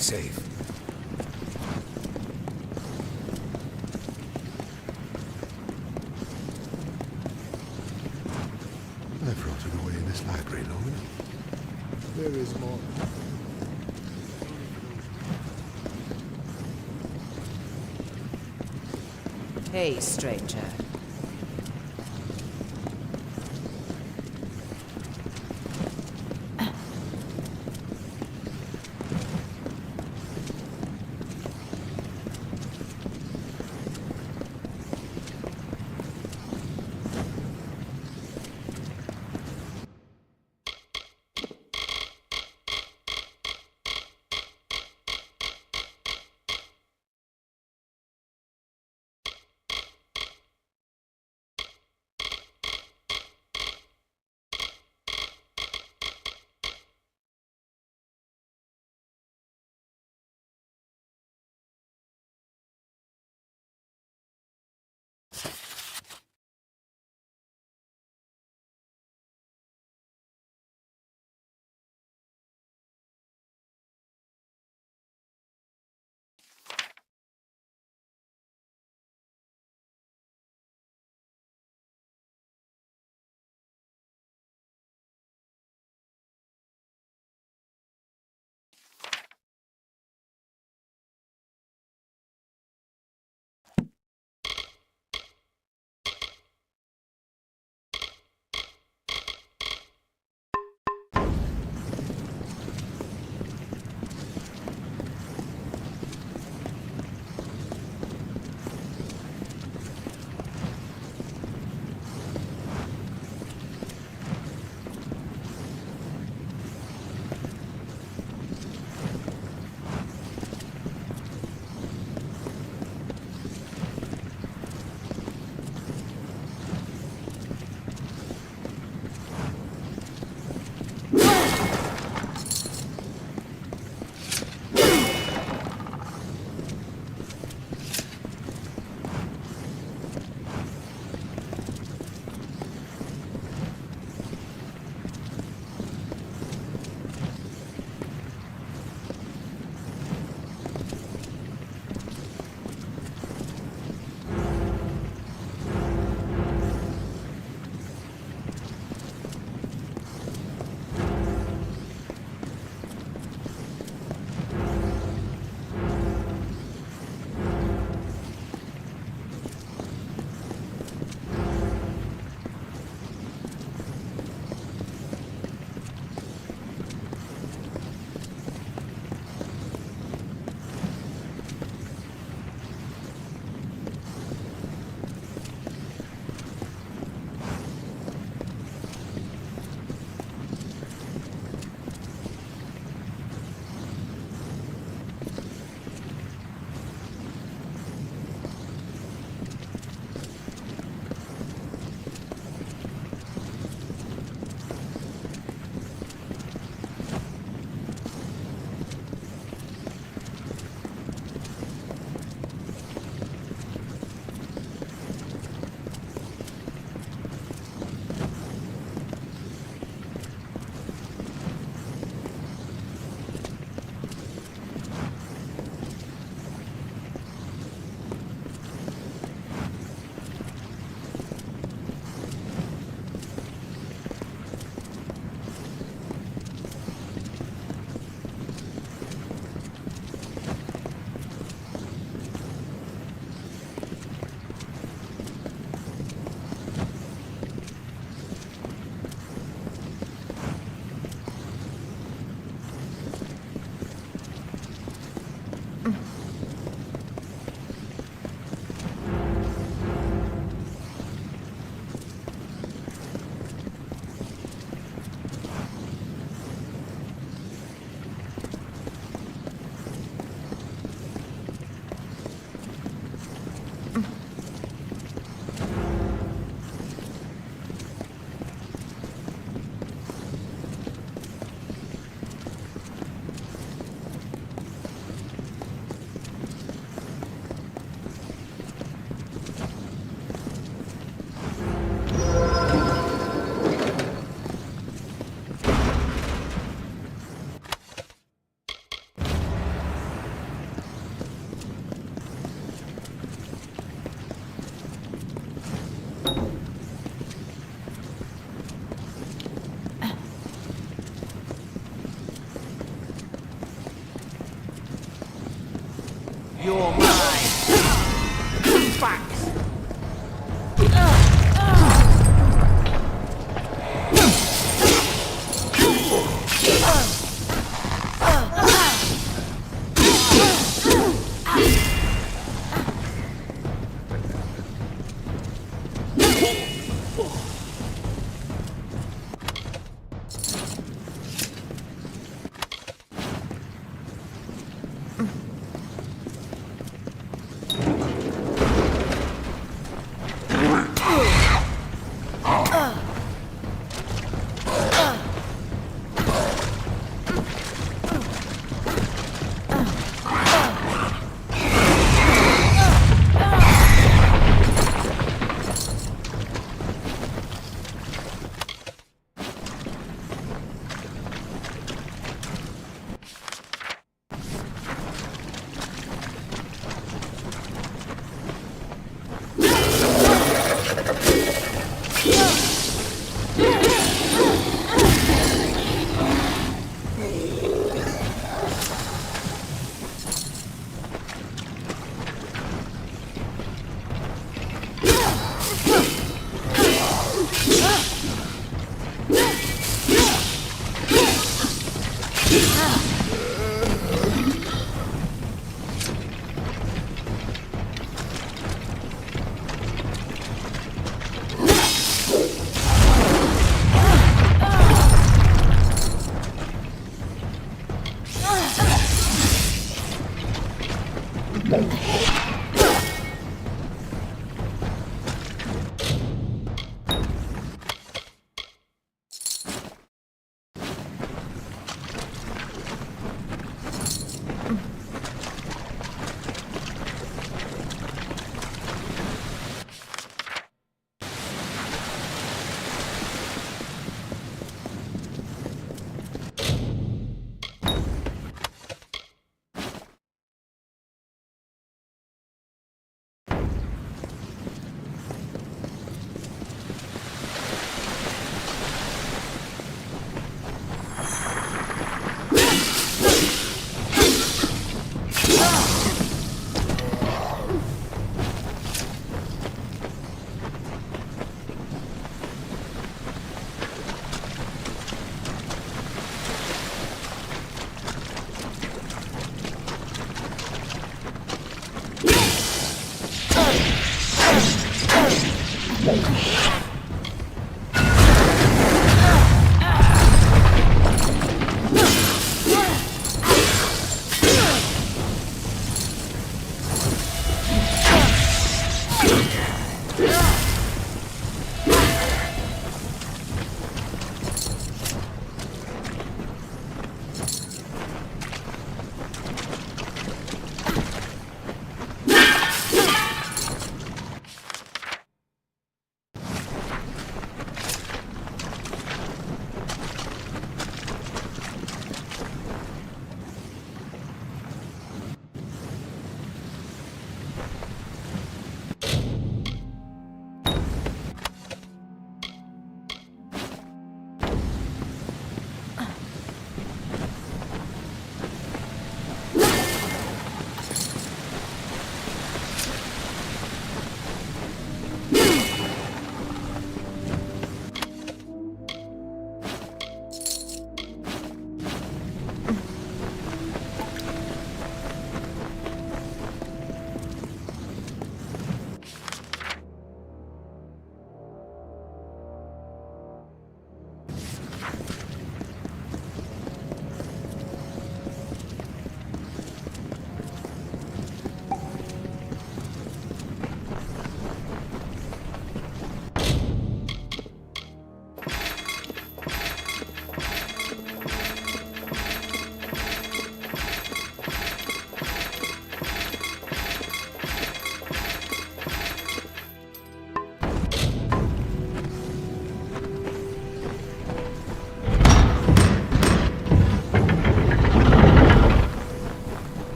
safe. I've rotted away in this library long enough. There is more. Hey, stranger.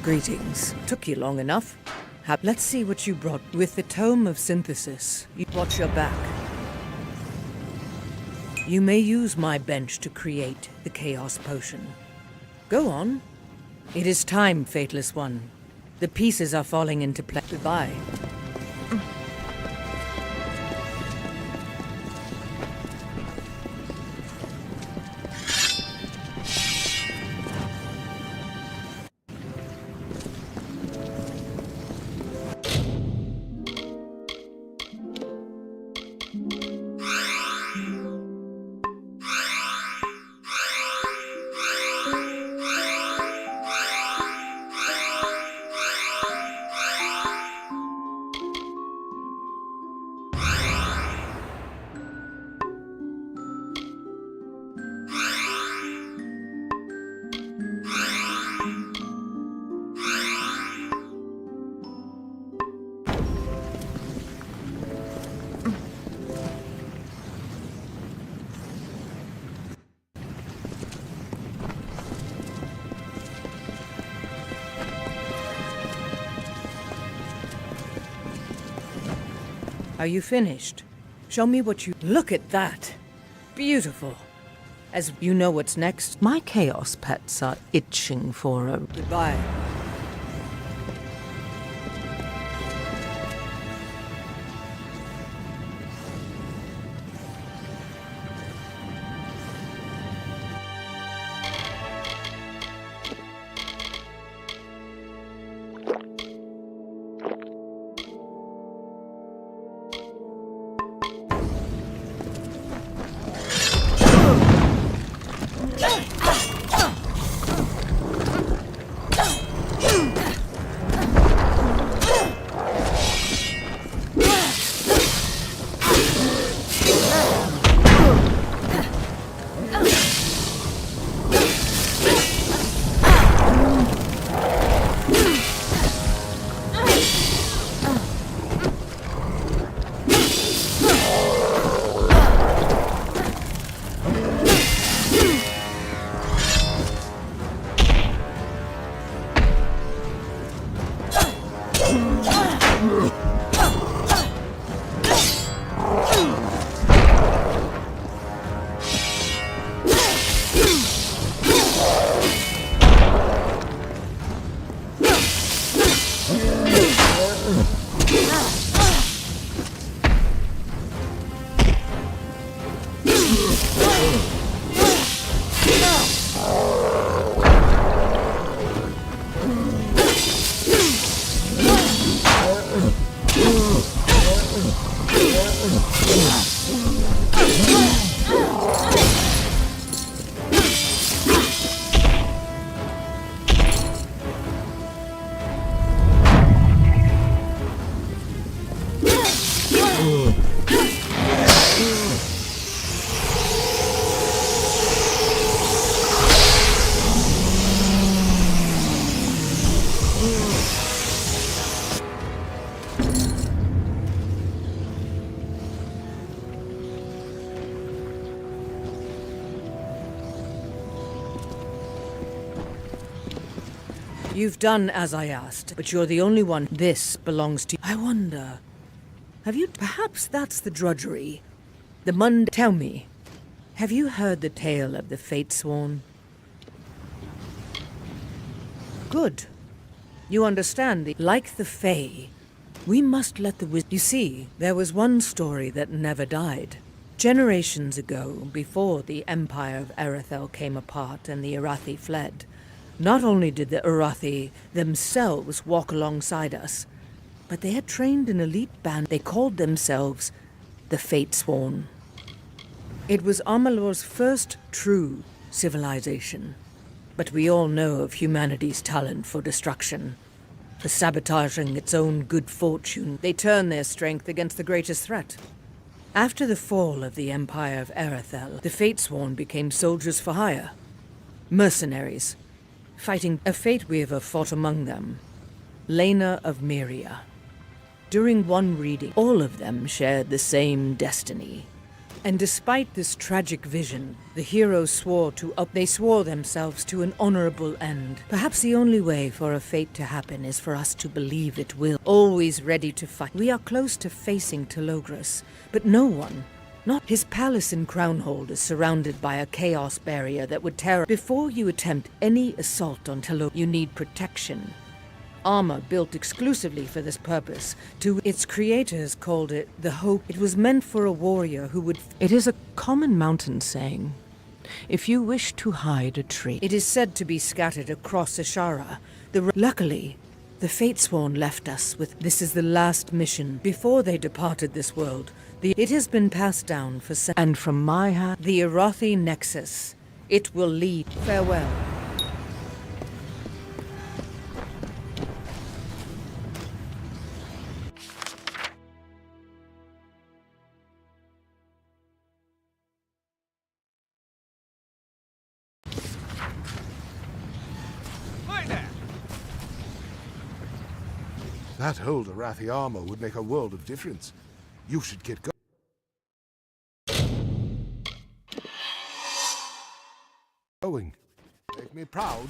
Greetings. Took you long enough. Let's see what you brought. With the Tome of Synthesis, you watch your back. You may use my bench to create the Chaos Potion. Go on. It is time, Fateless One. The pieces are falling into place. Goodbye. Are you finished? Show me what you... Look at that! Beautiful. As you know what's next, my chaos pets are itching for a... Goodbye. You've done as I asked, but you're the only one. This belongs to you. I wonder, have you... Perhaps that's the drudgery. The Tell me, have you heard the tale of the Fatesworn? Good. You understand, like the Fae, we must let the You see, there was one story that never died. Generations ago, before the Empire of Erethel came apart and the Arathi fled, not only did the Arathi themselves walk alongside us, but they had trained an elite band. They called themselves the Fatesworn. It was Amalur's first true civilization. But we all know of humanity's talent for destruction, for sabotaging its own good fortune. They turn their strength against the greatest threat. After the fall of the Empire of Erethel, the Fatesworn became soldiers for hire. Mercenaries, fighting a fate we ever fought among them. Lena of Myria. During one reading, all of them shared the same destiny. And despite this tragic vision, the heroes swore themselves to an honorable end. Perhaps the only way for a fate to happen is for us to believe it will. Always ready to fight. We are close to facing Telogris, but no one, not his palace in Crownhold, is surrounded by a chaos barrier that would tear. Before you attempt any assault on Telogris, you need protection. Armor built exclusively for this purpose. Its creators called it the Hope. It was meant for a warrior who would... It is a common mountain saying. If you wish to hide a tree, it is said to be scattered across Ashara. Luckily, the Fatesworn left us with... This is the last mission. Before they departed this world, it has been passed down for... And from my hand, the Arathi Nexus. It will lead. Farewell. That old Arathi armor would make a world of difference. You should get going. Make me proud.